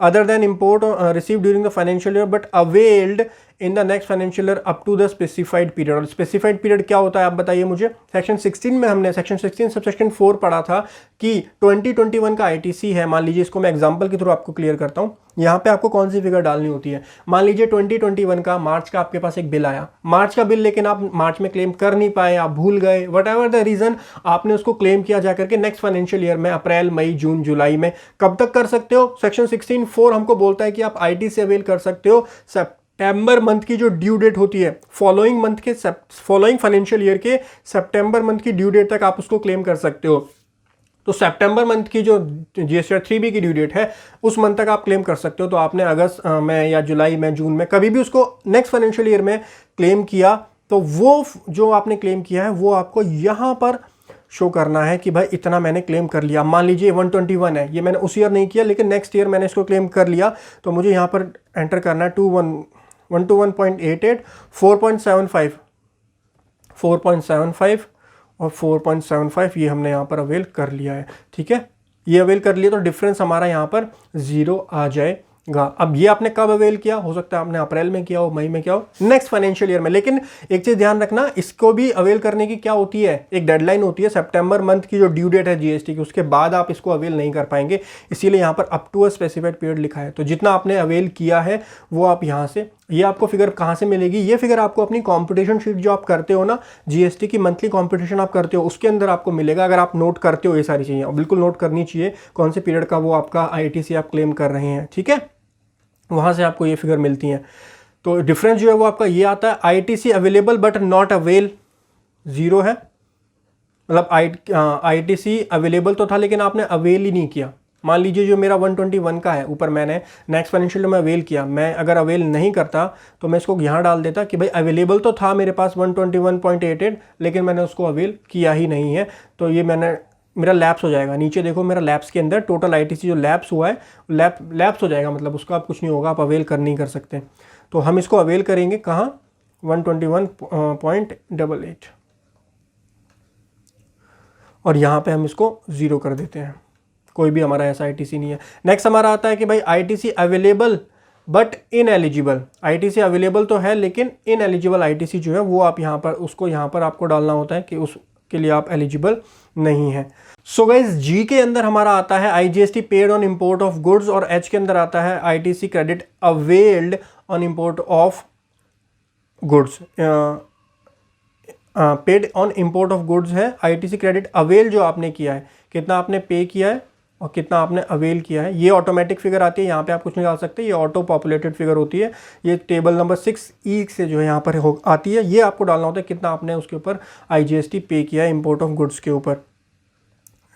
other than import received during the financial year but availed in the next financial year up to the specified period। और specified period क्या होता है आप बताइए मुझे। Section 16 में हमने section 16 subsection 4 पढ़ा था कि 2021 का ITC है। मान लीजिए, इसको मैं एग्जांपल के थ्रू आपको क्लियर करता हूँ। यहाँ पे आपको कौन सी फिगर डालनी होती है। मान लीजिए 2021 का मार्च का आपके पास एक बिल आया, मार्च का बिल, लेकिन आप मार्च में क्लेम कर नहीं पाए, आप भूल गए, वट एवर द रीजन, आपने उसको क्लेम किया जाकर के नेक्स्ट फाइनेंशियल ईयर में, अप्रैल मई जून जुलाई में। कब तक कर सकते हो, सेक्शन 16(4) हमको बोलता है कि आप ITC से अवेल कर सकते हो सितंबर मंथ की जो ड्यू डेट होती है, फॉलोइंग मंथ के फॉलोइंग फाइनेंशियल ईयर के सितंबर मंथ की ड्यू डेट तक आप उसको क्लेम कर सकते हो। तो सितंबर मंथ की जो GSTR 3B की ड्यू डेट है उस मंथ तक आप क्लेम कर सकते हो। तो आपने अगस्त में या जुलाई में, जून में, कभी भी उसको नेक्स्ट फाइनेंशियल ईयर में क्लेम किया तो वो जो आपने क्लेम किया है वो आपको यहाँ पर शो करना है कि भाई इतना मैंने क्लेम कर लिया। मान लीजिए 121 है, ये मैंने उस ईयर नहीं किया लेकिन नेक्स्ट ईयर मैंने इसको क्लेम कर लिया, तो मुझे यहाँ पर एंटर करना है 121.88, 4.75 और 4.75 ये हमने यहाँ पर अवेल कर लिया है। ठीक है, ये अवेल कर लिया तो डिफरेंस हमारा यहाँ पर 0 आ जाएगा। अब ये आपने कब अवेल किया, हो सकता है आपने अप्रैल में किया हो, मई में किया हो, नेक्स्ट फाइनेंशियल ईयर में। लेकिन एक चीज ध्यान रखना, इसको भी अवेल करने की क्या होती है, एक डेडलाइन होती है। सितंबर मंथ की जो ड्यू डेट है GST की, उसके बाद आप इसको अवेल नहीं कर पाएंगे। इसीलिए यहाँ पर up to a specified period लिखा है। तो जितना आपने अवेल किया है वो आप यहाँ से, ये आपको फिगर कहाँ से मिलेगी, ये फिगर आपको अपनी कॉम्पिटिशन शीट जो आप करते हो ना, GST की मंथली कॉम्पिटिशन आप करते हो, उसके अंदर आपको मिलेगा। अगर आप नोट करते हो ये सारी चीज़ें, बिल्कुल नोट करनी चाहिए कौन से पीरियड का वो आपका ITC आप क्लेम कर रहे हैं। ठीक है, वहाँ से आपको ये फिगर मिलती हैं। तो डिफरेंस जो है वो आपका ये आता है, ITC available but not avail 0 है, मतलब ITC अवेलेबल तो था लेकिन आपने अवेल ही नहीं किया। मान लीजिए जो मेरा 121 का है ऊपर मैंने नेक्स्ट फाइनेंशियल ईयर में अवेल किया, मैं अगर अवेल नहीं करता तो मैं इसको यहाँ डाल देता कि भाई अवेलेबल तो था मेरे पास 121.88 लेकिन मैंने उसको अवेल किया ही नहीं है, तो ये मेरा लैप्स हो जाएगा। नीचे देखो मेरा लैप्स के अंदर टोटल आईटीसी जो लैप्स हुआ है लैप्स हो जाएगा, मतलब उसका आप कुछ नहीं होगा, आप अवेल कर नहीं कर सकते। तो हम इसको अवेल करेंगे कहाँ, 121.88 और यहाँ पे हम इसको 0 कर देते हैं, कोई भी हमारा ऐसा आईटीसी नहीं है। नेक्स्ट हमारा आता है कि भाई ITC available but ineligible. ITC available तो है लेकिन इनएलिजिबल आईटीसी जो है वो आप यहाँ पर उसको यहाँ पर आपको डालना होता है कि उसके लिए आप एलिजिबल नहीं है। सो गाइस जी के अंदर हमारा आता है IGST paid on import of goods और एच के अंदर आता है ITC credit availed on import of goods. Paid on import of goods है, आईटीसी क्रेडिट अवेल जो आपने किया है, कितना आपने पे किया है और कितना आपने अवेल किया है, ये ऑटोमेटिक फिगर आती है, यहाँ पे आप कुछ नहीं डाल सकते, ये ऑटो पॉपुलेटेड फिगर होती है, ये टेबल नंबर 6E से जो है यहाँ पर आती है, ये आपको डालना होता है कितना आपने उसके ऊपर आईजीएसटी पे किया है इंपोर्ट ऑफ गुड्स के ऊपर।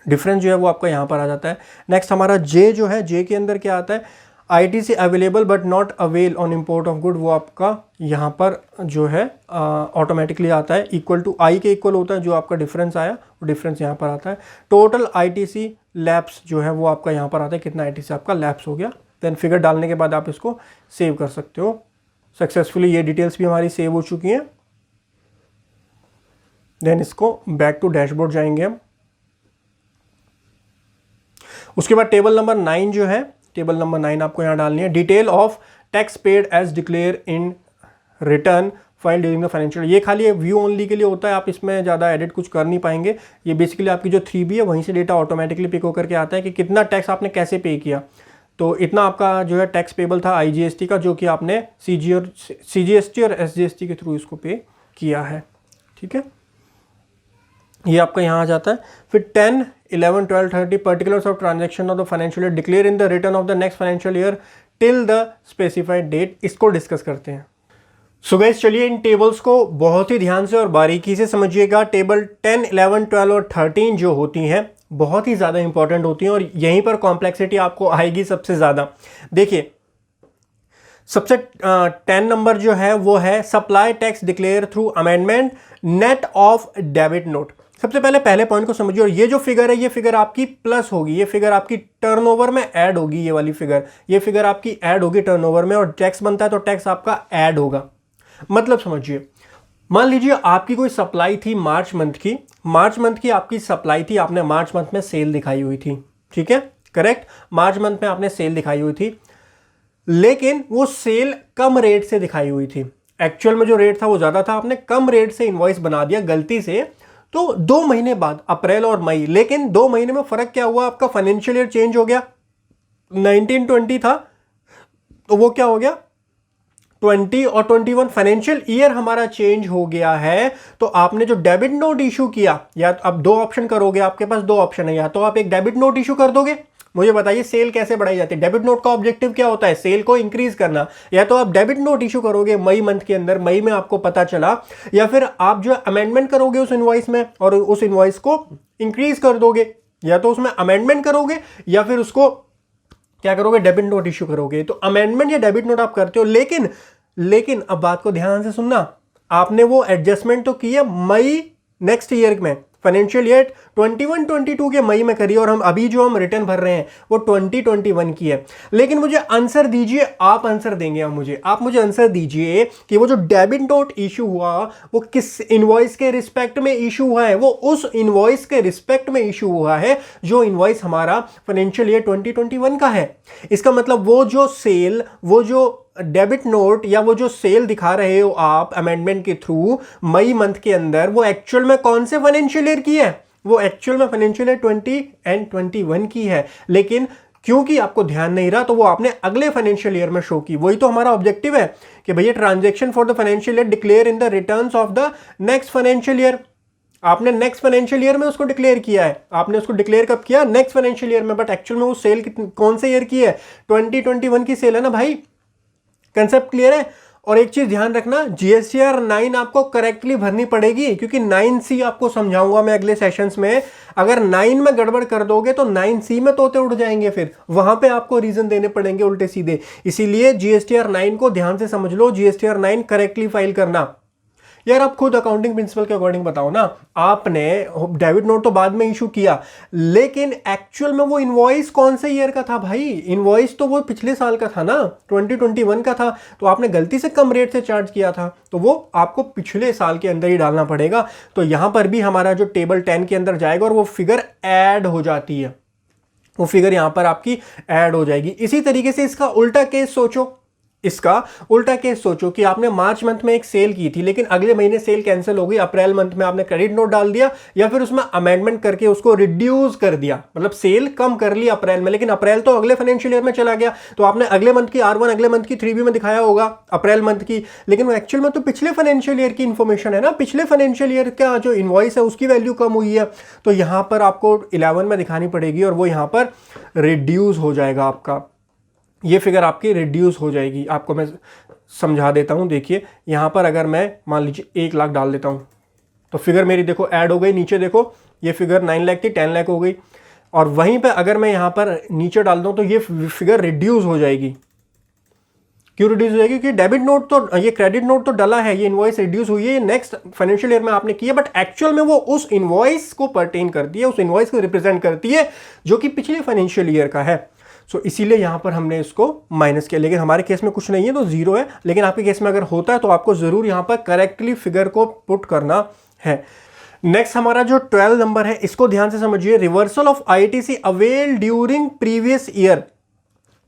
डिफरेंस जो है वो आपका यहाँ पर आ जाता है। नेक्स्ट हमारा जे जो है, जे के अंदर क्या आता है, ITC available but not avail on import of good, वो आपका यहाँ पर जो है ऑटोमेटिकली आता है, इक्वल टू आई के इक्वल होता है, जो आपका डिफरेंस आया वो डिफरेंस यहाँ पर आता है। टोटल आईटीसी लैप्स जो है वो आपका यहाँ पर आता है, कितना आईटीसी आपका लैप्स हो गया। देन फिगर डालने के बाद आप इसको सेव कर सकते हो सक्सेसफुली। ये डिटेल्स भी हमारी सेव हो चुकी हैं। देन इसको बैक टू डैशबोर्ड जाएंगे हम। उसके बाद टेबल नंबर 9 जो है, टेबल नंबर 9 आपको यहाँ डालनी है, detail of tax paid as declare in return file during the financial. ये खाली व्यू ओनली के लिए होता है, आप इसमें ज़्यादा एडिट कुछ कर नहीं पाएंगे। ये बेसिकली आपकी जो 3B है वहीं से डेटा ऑटोमेटिकली पिक होकर के आता है कि कितना टैक्स आपने कैसे पे किया। तो इतना आपका जो है टैक्स पेबल था आईजीएसटी का, जो कि आपने सीजीएसटी और एसजीएसटी के थ्रू इसको पे किया है। ठीक है, ये आपका यहाँ आ जाता है। फिर 10, 11, 12, 30 particulars of transaction of the financial year declare in the return of the next financial year till the specified date, इसको डिस्कस करते हैं। सो गाइस चलिए इन टेबल्स को बहुत ही ध्यान से और बारीकी से समझिएगा। टेबल 10, 11, 12 और 13 जो होती हैं बहुत ही ज़्यादा इंपॉर्टेंट होती हैं और यहीं पर कॉम्प्लेक्सिटी आपको आएगी सबसे ज़्यादा। देखिए सबसे 10 नंबर जो है वो है supply tax declare through amendment net of debit note. सबसे पहले पॉइंट को समझिए, और ये जो फिगर है ये फिगर आपकी प्लस होगी, ये फिगर आपकी टर्नओवर में ऐड होगी, ये वाली फिगर, ये फिगर आपकी ऐड होगी टर्नओवर में, और टैक्स बनता है तो टैक्स आपका ऐड होगा। मतलब समझिए, मान लीजिए आपकी कोई सप्लाई थी मार्च मंथ की आपकी सप्लाई थी, आपने मार्च मंथ में सेल दिखाई हुई थी। ठीक है, करेक्ट, मार्च मंथ में आपने सेल दिखाई हुई थी, लेकिन वो सेल कम रेट से दिखाई हुई थी। एक्चुअल में जो रेट था वो ज्यादा था, आपने कम रेट से इनवॉइस बना दिया गलती से, तो 2 महीने बाद अप्रैल और मई, लेकिन 2 महीने में फर्क क्या हुआ, आपका फाइनेंशियल ईयर चेंज हो गया। 1920 था तो वो क्या हो गया 20 और 21 फाइनेंशियल ईयर हमारा चेंज हो गया है। तो आपने जो डेबिट नोट इशू किया, या तो आप 2 ऑप्शन करोगे, आपके पास 2 ऑप्शन है, या तो आप एक डेबिट नोट इशू कर दोगे। मुझे बताइए सेल कैसे बढ़ाई जाती है, डेबिट नोट का ऑब्जेक्टिव क्या होता है, सेल को इंक्रीज करना। या तो आप डेबिट नोट इशू करोगे मई मंथ के अंदर, मई में आपको पता चला, या फिर आप जो अमेंडमेंट करोगे उस इनवॉइस में और उस इनवॉइस को इंक्रीज कर दोगे, या तो उसमें अमेंडमेंट करोगे या फिर उसको क्या करोगे, डेबिट नोट इशू करोगे। तो अमेंडमेंट या डेबिट नोट आप करते हो, लेकिन अब बात को ध्यान से सुनना, आपने वो एडजस्टमेंट तो की है मई नेक्स्ट ईयर में, फाइनेंशियल ईयर 21-22 के मई में करी, और हम अभी जो हम रिटर्न भर रहे हैं वो 2021 की है। लेकिन मुझे आंसर दीजिए, आप आंसर देंगे आप मुझे आंसर दीजिए कि वो जो डेबिट नोट इशू हुआ वो किस इनवॉइस के रिस्पेक्ट में इशू हुआ है। वो उस इनवॉइस के रिस्पेक्ट में इशू हुआ है जो इनवॉइस हमारा फाइनेंशियल ईयर 2021 का है। इसका मतलब वो जो सेल, वो जो डेबिट नोट या वो जो सेल दिखा रहे हो आप अमेंडमेंट के थ्रू मई मंथ के अंदर, वो एक्चुअल में कौन से फाइनेंशियल ईयर की है, वो एक्चुअल में फाइनेंशियल ईयर 20 एंड 21 की है। लेकिन क्योंकि आपको ध्यान नहीं रहा तो वो आपने अगले फाइनेंशियल ईयर में शो की। वही तो हमारा ऑब्जेक्टिव है कि भैया transaction for the financial year declare in the returns of the next financial year. आपने नेक्स्ट फाइनेंशियल ईयर में उसको डिक्लेयर किया है, आपने उसको डिक्लेयर कब किया, नेक्स्ट फाइनेंशियल ईयर में, बट एक्चुअल में वो सेल कौन से ईयर की है, 2021 की सेल है ना भाई। कंसेप्ट क्लियर है। और एक चीज ध्यान रखना, GSTR 9 आपको करेक्टली भरनी पड़ेगी, क्योंकि 9C आपको समझाऊंगा मैं अगले सेशंस में। अगर 9 में गड़बड़ कर दोगे तो 9C में तोते उड़ जाएंगे, फिर वहां पे आपको रीजन देने पड़ेंगे उल्टे सीधे। इसीलिए GSTR 9 को ध्यान से समझ लो, GSTR 9 करेक्टली फाइल करना। यार आप खुद अकाउंटिंग प्रिंसिपल के अकॉर्डिंग बताओ ना, आपने डेबिट नोट तो बाद में इशू किया, लेकिन एक्चुअल में वो इनवॉइस कौन से ईयर का था भाई? इनवॉइस तो वो पिछले साल का था ना, 2021 का था। तो आपने गलती से कम रेट से चार्ज किया था, तो वो आपको पिछले साल के अंदर ही डालना पड़ेगा। तो यहां पर भी हमारा जो टेबल 10 के अंदर जाएगा और वो फिगर ऐड हो जाती है, वो फिगर यहां पर आपकी ऐड हो जाएगी। इसी तरीके से इसका उल्टा केस सोचो, इसका उल्टा केस सोचो कि आपने मार्च मंथ में एक सेल की थी, लेकिन अगले महीने सेल कैंसिल हो गई, अप्रैल मंथ में आपने क्रेडिट नोट डाल दिया या फिर उसमें अमेंडमेंट करके उसको रिड्यूस कर दिया, मतलब सेल कम कर ली अप्रैल में, लेकिन अप्रैल तो अगले फाइनेंशियल ईयर में चला गया। तो आपने अगले मंथ की R1 अगले मंथ की 3B में दिखाया होगा अप्रैल मंथ की, लेकिन वो एक्चुअल में तो पिछले फाइनेंशियल ईयर की इंफॉर्मेशन है ना, पिछले फाइनेंशियल ईयर का जो इनवॉइस है उसकी वैल्यू कम हुई है। तो यहां पर आपको 11 में दिखानी पड़ेगी और वो यहां पर रिड्यूस हो जाएगा, आपका ये फिगर आपकी रिड्यूस हो जाएगी। आपको मैं समझा देता हूं, देखिए यहां पर अगर मैं मान लीजिए 1 लाख डाल देता हूं, तो फिगर मेरी देखो ऐड हो गई। नीचे देखो ये फिगर 9 लाख थी, 10 लाख हो गई। और वहीं पे अगर मैं यहां पर नीचे डाल दूं तो ये फिगर रिड्यूस हो जाएगी। क्यों रिड्यूस हो जाएगी? क्योंकि डेबिट नोट तो, ये क्रेडिट नोट तो डला है, ये इनवॉइस रिड्यूस हुई है, ये नेक्स्ट फाइनेंशियल ईयर में आपने की है, बट एक्चुअल में वो उस इनवॉइस को पर्टेन करती है, उस इनवॉइस को रिप्रेजेंट करती है जो कि पिछले फाइनेंशियल ईयर का है। सो इसीलिए यहां पर हमने इसको माइनस किया, लेकिन हमारे केस में कुछ नहीं है तो 0 है, लेकिन आपके केस में अगर होता है तो आपको जरूर यहां पर करेक्टली फिगर को पुट करना है। नेक्स्ट हमारा जो 12 नंबर है, इसको ध्यान से समझिए। Reversal of ITC avail during previous year,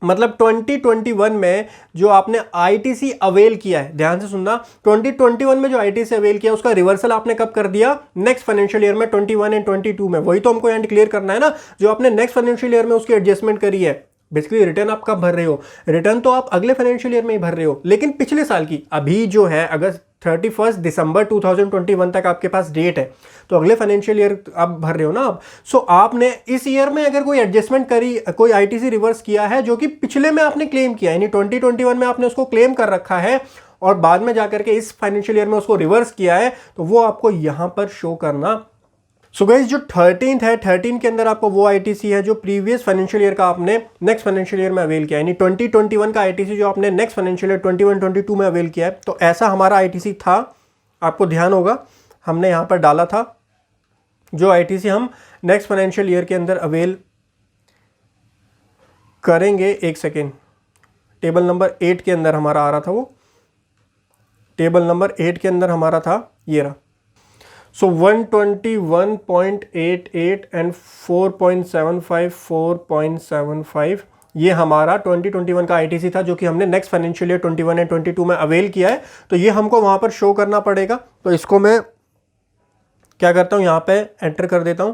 मतलब 2021 में जो आपने ITC अवेल किया है, ध्यान से सुनना, 2021 में जो ITC अवेल किया उसका रिवर्सल आपने कब कर दिया? नेक्स्ट फाइनेंशियल ईयर में, 21 एंड 22 में। वही तो हमको यहां क्लियर करना है ना, जो आपने नेक्स्ट फाइनेंशियल ईयर में उसकी एडजस्टमेंट करी है। बेसिकली रिटर्न आप कब भर रहे हो? रिटर्न तो आप अगले फाइनेंशियल ईयर में ही भर रहे हो, लेकिन पिछले साल की। अभी जो है अगस्त 31 दिसंबर 2021 तक आपके पास डेट है, तो अगले फाइनेंशियल ईयर आप भर रहे हो ना आप। सो आपने इस ईयर में अगर कोई एडजस्टमेंट करी, कोई ITC रिवर्स किया है जो कि पिछले में आपने क्लेम किया, यानी 2021 में आपने उसको क्लेम कर रखा है और बाद में जाकर के इस फाइनेंशियल ईयर में उसको रिवर्स किया है, तो वो आपको यहां पर शो करना। सो गाइस जो 13th है, 13 के अंदर आपको वो ITC है जो प्रीवियस फाइनेंशियल ईयर का आपने नेक्स्ट फाइनेंशियल ईयर में अवेल किया, यानी 2021 का ITC जो आपने नेक्स्ट फाइनेंशियल ईयर 21-22 में अवेल किया है। तो ऐसा हमारा ITC था, आपको ध्यान होगा हमने यहां पर डाला था जो ITC हम नेक्स्ट फाइनेंशियल ईयर के अंदर अवेल करेंगे। एक सेकेंड, टेबल नंबर 8 के अंदर हमारा आ रहा था, वो टेबल नंबर 8 के अंदर हमारा था ये रहा। सो 121.88 एंड 4.75, 4.75 ये हमारा 2021 का ITC था जो कि हमने नेक्स्ट फाइनेंशियल ईयर 21 एंड 22 में अवेल किया है। तो ये हमको वहां पर शो करना पड़ेगा। तो इसको मैं क्या करता हूं, यहां पे एंटर कर देता हूं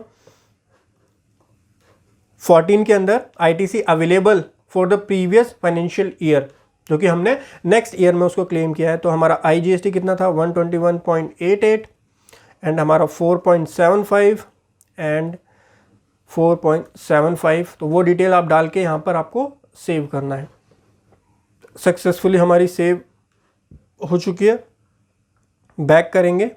14 के अंदर ITC available for the previous financial year, जो कि हमने नेक्स्ट ईयर में उसको क्लेम किया है। तो हमारा IGST कितना था? 121.88 एंड हमारा 4.75 एंड 4.75। तो वो डिटेल आप डाल के यहाँ पर आपको सेव करना है। सक्सेसफुली हमारी सेव हो चुकी है, बैक करेंगे।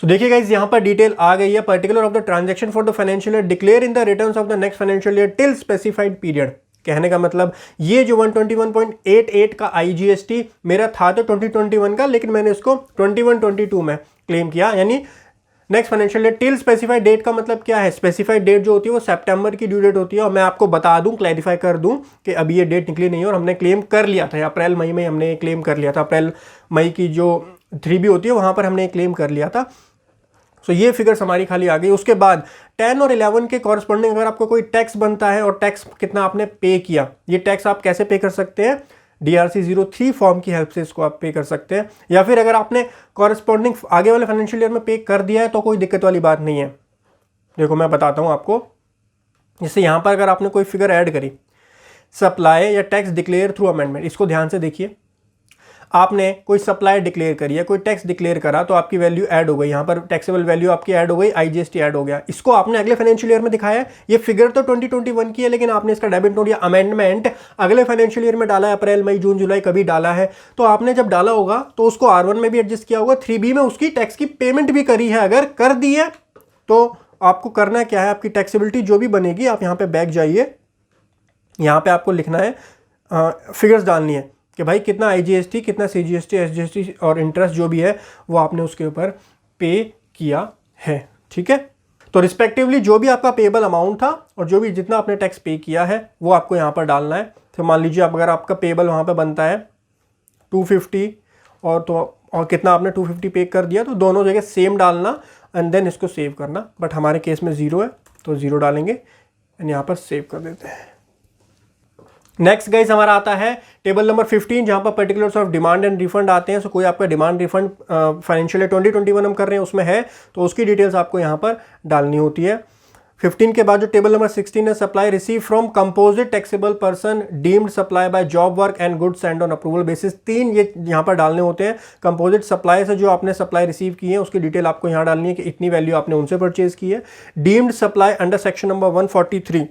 तो देखिए गाइस यहाँ पर डिटेल आ गई है। Particular of the transaction for the financial year declare in the returns of the next financial year till specified period. कहने का मतलब ये जो 121.88 का IGST मेरा था तो 2021 का, लेकिन मैंने इसको 21-22 में क्लेम किया, यानी next financial year till specified date का मतलब क्या है? स्पेसिफाइड डेट जो होती है वो सितंबर की ड्यू डेट होती है। और मैं आपको बता दूं, क्लैरिफाई कर दूं कि अभी ये डेट निकली नहीं है और हमने क्लेम कर लिया था, अप्रैल मई में हमने क्लेम कर लिया था। अप्रैल मई की जो 3B होती है वहां पर हमने क्लेम कर लिया था। सो ये फिगर्स हमारी खाली आ गई। उसके बाद 10 और 11 के कॉरस्पॉन्डिंग अगर आपको कोई टैक्स बनता है और टैक्स कितना आपने पे किया, ये टैक्स आप कैसे पे कर सकते हैं? DRC 03 फॉर्म की हेल्प से इसको आप पे कर सकते हैं। या फिर अगर आपने कॉरस्पॉन्डिंग आगे वाले फाइनेंशियल ईयर में पे कर दिया है तो कोई दिक्कत वाली बात नहीं है। देखो मैं बताता हूं आपको, जैसे यहां पर अगर आपने कोई फिगर ऐड करी, सप्लाई या टैक्स डिक्लेयर थ्रू अमेंडमेंट, इसको ध्यान से देखिए। आपने कोई सप्लाई डिक्लेयर करी है, कोई टैक्स डिक्लेयर करा, तो आपकी वैल्यू ऐड हो गई, यहाँ पर टैक्सेबल वैल्यू आपकी ऐड हो गई, आईजीएसटी ऐड हो गया। इसको आपने अगले फाइनेंशियल ईयर में दिखाया है। ये फिगर तो 2021 की है, लेकिन आपने इसका डेबिट नोट या अमेंडमेंट अगले फाइनेंशियल ईयर में डाला है, अप्रैल मई जून जुलाई कभी डाला है। तो आपने जब डाला होगा तो उसको R1 में भी एडजस्ट किया होगा, 3B में उसकी टैक्स की पेमेंट भी करी है। अगर कर दी है तो आपको करना क्या है, आपकी टैक्सेबिलिटी जो भी बनेगी, आप यहाँ पे बैक जाइए, यहाँ पे आपको लिखना है, फिगर्स डालनी है कि भाई कितना आईजीएसटी, कितना सीजीएसटी, एसजीएसटी और इंटरेस्ट जो भी है वो आपने उसके ऊपर पे किया है। ठीक है, तो रिस्पेक्टिवली जो भी आपका पेबल अमाउंट था और जो भी जितना आपने टैक्स पे किया है वो आपको यहाँ पर डालना है। तो मान लीजिए अगर आपका पेबल वहाँ पर बनता है 250 और कितना आपने 250 पे कर दिया, तो दोनों जगह सेम डालना एंड देन इसको सेव करना। बट हमारे केस में 0 है तो 0 डालेंगे एंड यहाँ पर सेव कर देते हैं। नेक्स्ट गाइस हमारा आता है टेबल नंबर 15, जहां पर particulars of demand and refund आते हैं। सो कोई आपका डिमांड रिफंड फाइनेंशियल ईयर 2021 हम कर रहे हैं उसमें है, तो उसकी डिटेल्स आपको यहां पर डालनी होती है। 15 के बाद जो टेबल नंबर 16 है, supply receive from composite taxable person deemed supply by job work and goods send on approval basis. 3 ये यहाँ पर डालने होते हैं। कंपोजिट सप्लाई से जो आपने सप्लाई रिसीव की है उसकी डिटेल आपको यहाँ डालनी है कि इतनी वैल्यू आपने उनसे परचेज की है। Deemed supply under section number 143।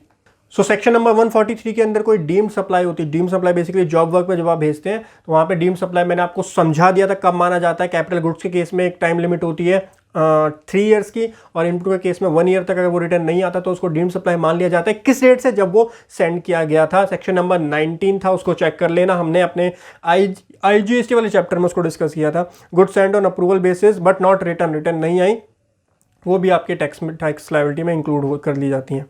So section number 143 के अंदर कोई डीम्ड सप्लाई होती है। Deemed supply basically job work पे जब आप भेजते हैं तो वहाँ पे डीम्ड सप्लाई मैंने आपको समझा दिया था कब माना जाता है। कैपिटल गुड्स के केस में एक टाइम लिमिट होती है 3 ईयर्स की, और इनपुट के केस में 1 ईयर तक अगर वो रिटर्न नहीं आता तो उसको डीम्ड सप्लाई मान लिया जाता है। किस डेट से? जब वो सेंड किया गया था। सेक्शन नंबर 19 था, उसको चेक कर लेना, हमने अपने आईजीएसटी वाले चैप्टर में उसको डिस्कस किया था। Good send on approval basis but not return नहीं आई, वो भी आपके टैक्स लायबिलिटी में इंक्लूड कर ली जाती हैं।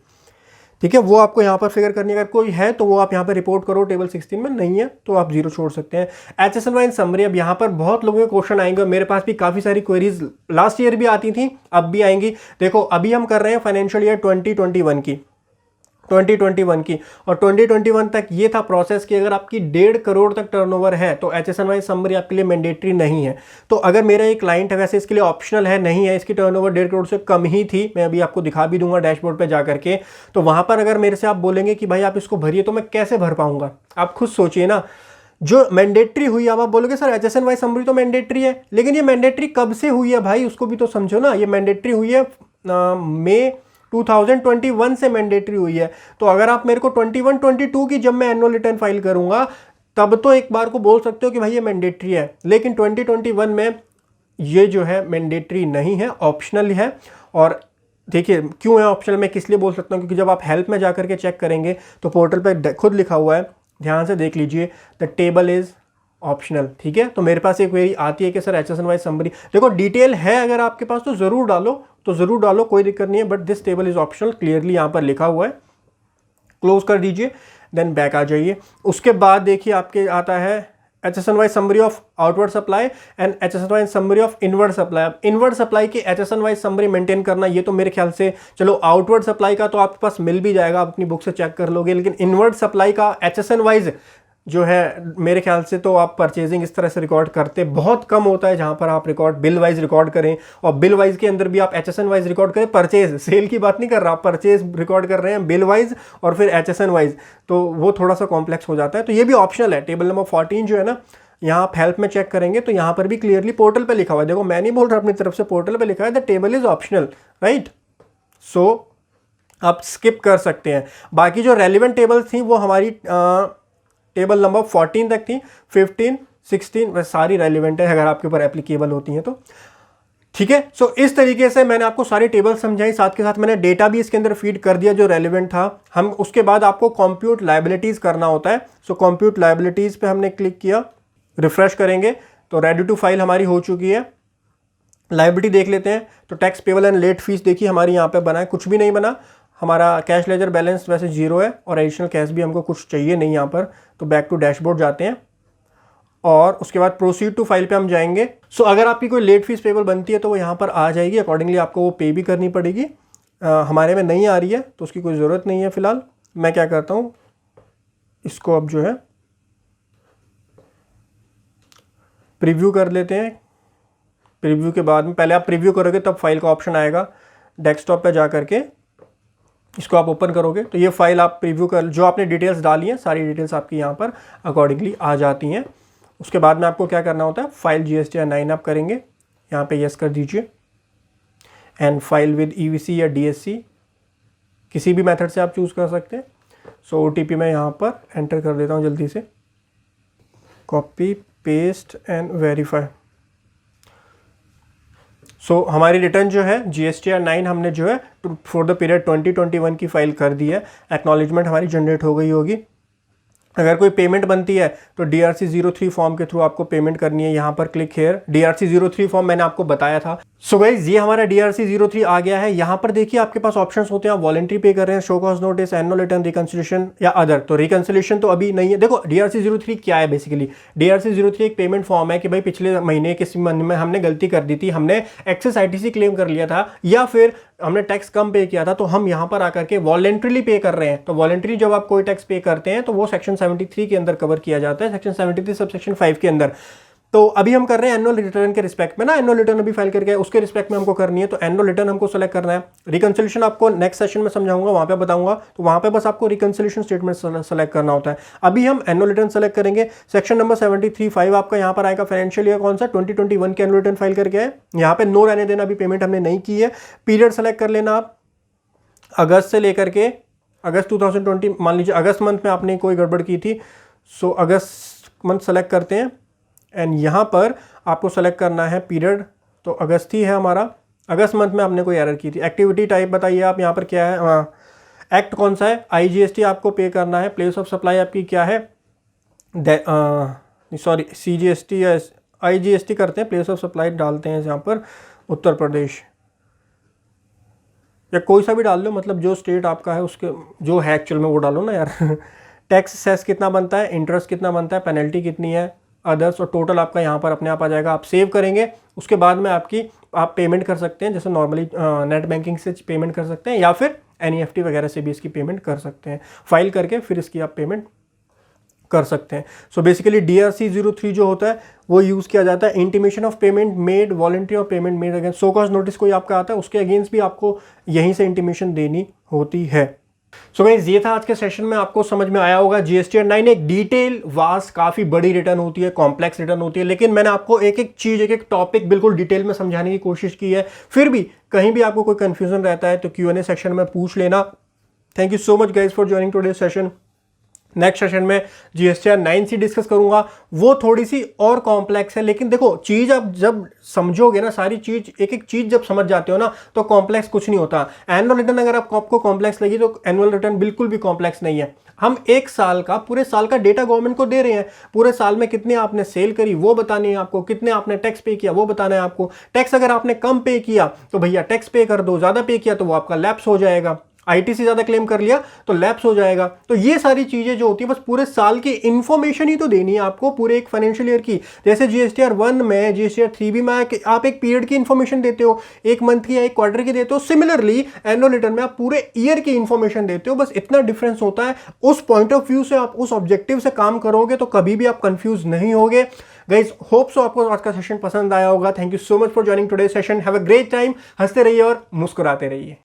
ठीक है, वो आपको यहाँ पर फिगर करनी है। अगर कोई है तो वो आप यहाँ पर रिपोर्ट करो टेबल 16 में, नहीं है तो आप 0 छोड़ सकते हैं। HSNY समरी, अब यहाँ पर बहुत लोगों के क्वेश्चन आएंगे, मेरे पास भी काफ़ी सारी क्वेरीज लास्ट ईयर भी आती थी, अब भी आएंगी। देखो अभी हम कर रहे हैं फाइनेंशियल ईयर 2021 की और 2021 तक ये था प्रोसेस कि अगर आपकी 1.5 करोड़ तक टर्नओवर है तो HSNY समरी आपके लिए मैंडेटरी नहीं है। तो अगर मेरा एक क्लाइंट है, वैसे इसके लिए ऑप्शनल है, नहीं है, इसकी टर्नओवर 1.5 करोड़ से कम ही थी, मैं अभी आपको दिखा भी दूंगा डैशबोर्ड पे जा करके। तो वहां पर अगर मेरे से आप बोलेंगे कि भाई आप इसको भरिए, तो मैं कैसे भर पाऊंगा? आप खुद सोचिए ना। जो मैंडेटरी हुई, अब आप बोलोगे सर HSNY समरी तो मैंडेटरी है, लेकिन ये मैंडेटरी कब से हुई है भाई, उसको भी तो समझो ना। ये मैंडेटरी हुई है मई 2021 से मैंडेटरी हुई है। तो अगर आप मेरे को 21-22 की जब मैं एनुअल रिटर्न फाइल करूंगा तब तो एक बार को बोल सकते हो कि भाई ये मैंडेटरी है, लेकिन 2021 में ये जो है मैंडेटरी नहीं है, ऑप्शनल है। और देखिए क्यों है ऑप्शनल, मैं किस लिए बोल सकता हूँ, क्योंकि जब आप हेल्प में जाकर के चेक करेंगे तो पोर्टल पे खुद लिखा हुआ है, ध्यान से देख लीजिए, द टेबल इज ऑप्शनल। ठीक है, तो मेरे पास एक क्वेरी आती है कि सर HSNY समरी, देखो डिटेल है अगर आपके पास तो ज़रूर डालो, कोई दिक्कत नहीं है, but this table is optional, clearly यहाँ पर लिखा हुआ है। क्लोज कर दीजिए, देन बैक आ जाइए। उसके बाद देखिए आपके आता है HSNY summary of outward supply and HSNY summary of inward supply. अब इनवर्ड सप्लाई की HSNY समरी मेंटेन करना, ये तो मेरे ख्याल से चलो आउटवर्ड सप्लाई का तो आपके पास मिल भी जाएगा, आप अपनी बुक से चेक कर लोगे, लेकिन इनवर्ड सप्लाई का HSNY जो है मेरे ख्याल से तो आप परचेजिंग इस तरह से रिकॉर्ड करते बहुत कम होता है, जहां पर आप रिकॉर्ड बिल वाइज रिकॉर्ड करें, और बिल वाइज के अंदर भी आप HSN वाइज रिकॉर्ड करें। परचेज, सेल की बात नहीं कर रहा, आप परचेज रिकॉर्ड कर रहे हैं बिल वाइज और फिर HSN वाइज, तो वो थोड़ा सा कॉम्प्लेक्स हो जाता है। तो ये भी ऑप्शनल है। टेबल नंबर 14 जो है ना, यहाँ आप हेल्प में चेक करेंगे तो यहाँ पर भी क्लियरली पोर्टल पे लिखा हुआ है। देखो मैं नहीं बोल रहा, अपनी तरफ से पोर्टल पे लिखा है the table is optional, right. So आप स्किप कर सकते हैं। बाकी जो रेलिवेंट टेबल्स थी वो हमारी टेबल नंबर 14 तक थी, 15, 16 वह सारी रेलिवेंट है अगर आपके ऊपर एप्लीकेबल होती हैं तो। ठीक है, सो इस तरीके से मैंने आपको सारी टेबल समझाई, साथ के साथ मैंने डेटा भी इसके अंदर फीड कर दिया जो रेलिवेंट था। हम उसके बाद आपको कंप्यूट लायबिलिटीज करना होता है। सो कंप्यूट लायबिलिटीज पे हमने क्लिक किया, रिफ्रेश करेंगे तो रेडी टू फाइल हमारी हो चुकी है। लायबिलिटी देख लेते हैं तो tax payable and let fees देखिए हमारी यहाँ पे बना है, कुछ भी नहीं बना। हमारा कैश लेजर बैलेंस वैसे 0 है और एडिशनल कैश भी हमको कुछ चाहिए नहीं यहाँ पर, तो बैक टू डैशबोर्ड जाते हैं और उसके बाद प्रोसीड टू फाइल पे हम जाएंगे। सो अगर आपकी कोई लेट फीस पेबल बनती है तो वो यहाँ पर आ जाएगी, अकॉर्डिंगली आपको वो पे भी करनी पड़ेगी। हमारे में नहीं आ रही है तो उसकी कोई ज़रूरत नहीं है फिलहाल। मैं क्या करता हूँ, इसको अब जो है प्रीव्यू कर लेते हैं। प्रीव्यू के बाद में, पहले आप प्रीव्यू करोगे तब फाइल का ऑप्शन आएगा, डेस्कटॉप पे जा करके इसको आप ओपन करोगे तो ये फाइल आप प्रीव्यू कर, जो आपने डिटेल्स डाली हैं सारी डिटेल्स आपकी यहाँ पर अकॉर्डिंगली आ जाती हैं। उसके बाद में आपको क्या करना होता है, फाइल GSTR 9 आप करेंगे, यहाँ पे यस कर दीजिए, एंड फाइल विद EVC या DSC किसी भी मेथड से आप चूज़ कर सकते हैं। सो OTP मैं यहाँ पर एंटर कर देता हूँ जल्दी से, कॉपी पेस्ट एंड वेरीफाई। सो हमारी रिटर्न जो है GSTR 9 हमने जो है फॉर द पीरियड 2021 की फाइल कर दी है। एक्नॉलेजमेंट हमारी जनरेट हो गई होगी। अगर कोई पेमेंट बनती है तो DRC 03 फॉर्म के थ्रू आपको पेमेंट करनी है। यहाँ पर क्लिक हेयर, DRC 03 फॉर्म मैंने आपको बताया था। सो गाइज ये हमारा DRC 03 आ गया है। यहाँ पर देखिए आपके पास ऑप्शंस होते हैं, आप वॉलंटरी पे कर रहे हैं, show cause notice, annual return, reconciliation या अदर। तो रिकंसिलिएशन तो अभी नहीं है। देखो DRC 03 क्या है बेसिकली, DRC 03 एक पेमेंट फॉर्म है कि भाई पिछले महीने किसी मंथ में हमने गलती कर दी थी, हमने एक्सेस ITC क्लेम कर लिया था या फिर हमने टैक्स कम पे किया था, तो हम यहाँ पर आकर के वॉलंटरीली पे कर रहे हैं। तो वॉलंटरी जब आप कोई टैक्स पे करते हैं तो वो सेक्शन 73 के अंदर कवर किया जाता है, सेक्शन 73 सबसेक्शन 5 के अंदर। तो अभी हम कर रहे हैं एनुअल रिटर्न के रिस्पेक्ट में ना, एनुअल रिटर्न अभी फाइल करके उसके रिस्पेक्ट में हमको करनी है, तो एनुअल रिटर्न हमको सेलेक्ट करना है। रिकंसिलिएशन आपको नेक्स्ट सेशन में समझाऊंगा, वहां पे बताऊंगा, तो वहां पे बस आपको रिकंसिलिएशन स्टेटमेंट सेलेक्ट करना होता है। अभी हम एनुअल रिटर्न सेलेक्ट करेंगे। सेक्शन नंबर 73(5) आपका यहाँ पर आएगा, फाइनेंशियल ईयर कौन सा 2021 के एनुअल रिटर्न फाइल करके है। यहाँ पे नो रहने देना, अभी पेमेंट हमने नहीं की है। पीरियड सेलेक्ट कर लेना आप, अगस्त से लेकर के अगस्त 2020, मान लीजिए अगस्त मंथ में आपने कोई गड़बड़ की थी, सो अगस्त मंथ सेलेक्ट करते हैं एंड यहाँ पर आपको सेलेक्ट करना है पीरियड, तो अगस्त ही है हमारा। अगस्त मंथ में आपने कोई एरर की थी। एक्टिविटी टाइप बताइए आप यहाँ पर क्या है, एक्ट कौन सा है, IGST आपको पे करना है। प्लेस ऑफ सप्लाई आपकी क्या है, सॉरी CGST या IGST करते हैं, प्लेस ऑफ सप्लाई डालते हैं यहाँ पर उत्तर प्रदेश, या कोई सा भी डाल लो, मतलब जो स्टेट आपका है उसके जो है एक्चुअल में वो डालो ना यार। टैक्स सेस कितना बनता है, इंटरेस्ट कितना बनता है, पेनल्टी कितनी है, अदर्स, और टोटल आपका यहाँ पर अपने आप आ जाएगा। आप सेव करेंगे, उसके बाद में आप पेमेंट कर सकते हैं, जैसे नॉर्मली नेट बैंकिंग से पेमेंट कर सकते हैं या फिर NEFT वगैरह से भी इसकी पेमेंट कर सकते हैं। फाइल करके फिर इसकी आप पेमेंट कर सकते हैं। सो बेसिकली DRC 03 जो होता है वो यूज़ किया जाता है intimation of payment made, voluntary of payment made against, show cause notice कोई आपका आता है उसके अगेंस्ट भी आपको यहीं से इंटीमेशन देनी होती है। सो गाइस ये था आज के सेशन में, आपको समझ में आया होगा। GSTR 9 एक डिटेल वास्ट काफ़ी बड़ी रिटर्न होती है, कॉम्प्लेक्स रिटर्न होती है, लेकिन मैंने आपको एक एक चीज़, एक एक टॉपिक बिल्कुल डिटेल में समझाने की कोशिश की है। फिर भी कहीं भी आपको कोई कन्फ्यूजन रहता है तो Q&A सेक्शन में पूछ लेना। Thank you so much guys for joining today session. Next session में GSTR 9C डिस्कस करूंगा, वो थोड़ी सी और कॉम्प्लेक्स है, लेकिन देखो चीज़ आप जब समझोगे ना, सारी चीज़ एक एक चीज़ जब समझ जाते हो ना तो कॉम्प्लेक्स कुछ नहीं होता। एनुअल रिटर्न अगर आपको कॉम्प्लेक्स लगी तो एनुअल रिटर्न बिल्कुल भी कॉम्प्लेक्स नहीं है। हम एक साल का, पूरे साल का डेटा गवर्नमेंट को दे रहे हैं, पूरे साल में कितने आपने सेल करी वो बतानी है आपको, कितने आपने टैक्स पे किया वो बताना है आपको। टैक्स अगर आपने कम पे किया तो भैया टैक्स पे कर दो, ज़्यादा पे किया तो वो आपका लैप्स हो जाएगा, ITC ज़्यादा क्लेम कर लिया तो लैप्स हो जाएगा। तो ये सारी चीज़ें जो होती है बस पूरे साल की इन्फॉर्मेशन ही तो देनी है आपको, पूरे एक फाइनेंशियल ईयर की। जैसे GSTR 1 में, GSTR 3 में आप एक पीरियड की इन्फॉर्मेशन देते हो, एक मंथ की या एक क्वार्टर की देते हो, सिमिलरली एनुअल रिटर्न में आप पूरे ईयर की इन्फॉर्मेशन देते हो। बस इतना डिफरेंस होता है। उस पॉइंट ऑफ व्यू से आप उस ऑब्जेक्टिव से काम करोगे तो कभी भी आप कंफ्यूज नहीं होगे। गाइज होप सो आपको आज का सेशन पसंद आया होगा। Thank you so much for joining today session. Have a great time. हंसते रहिए और मुस्कुराते रहिए।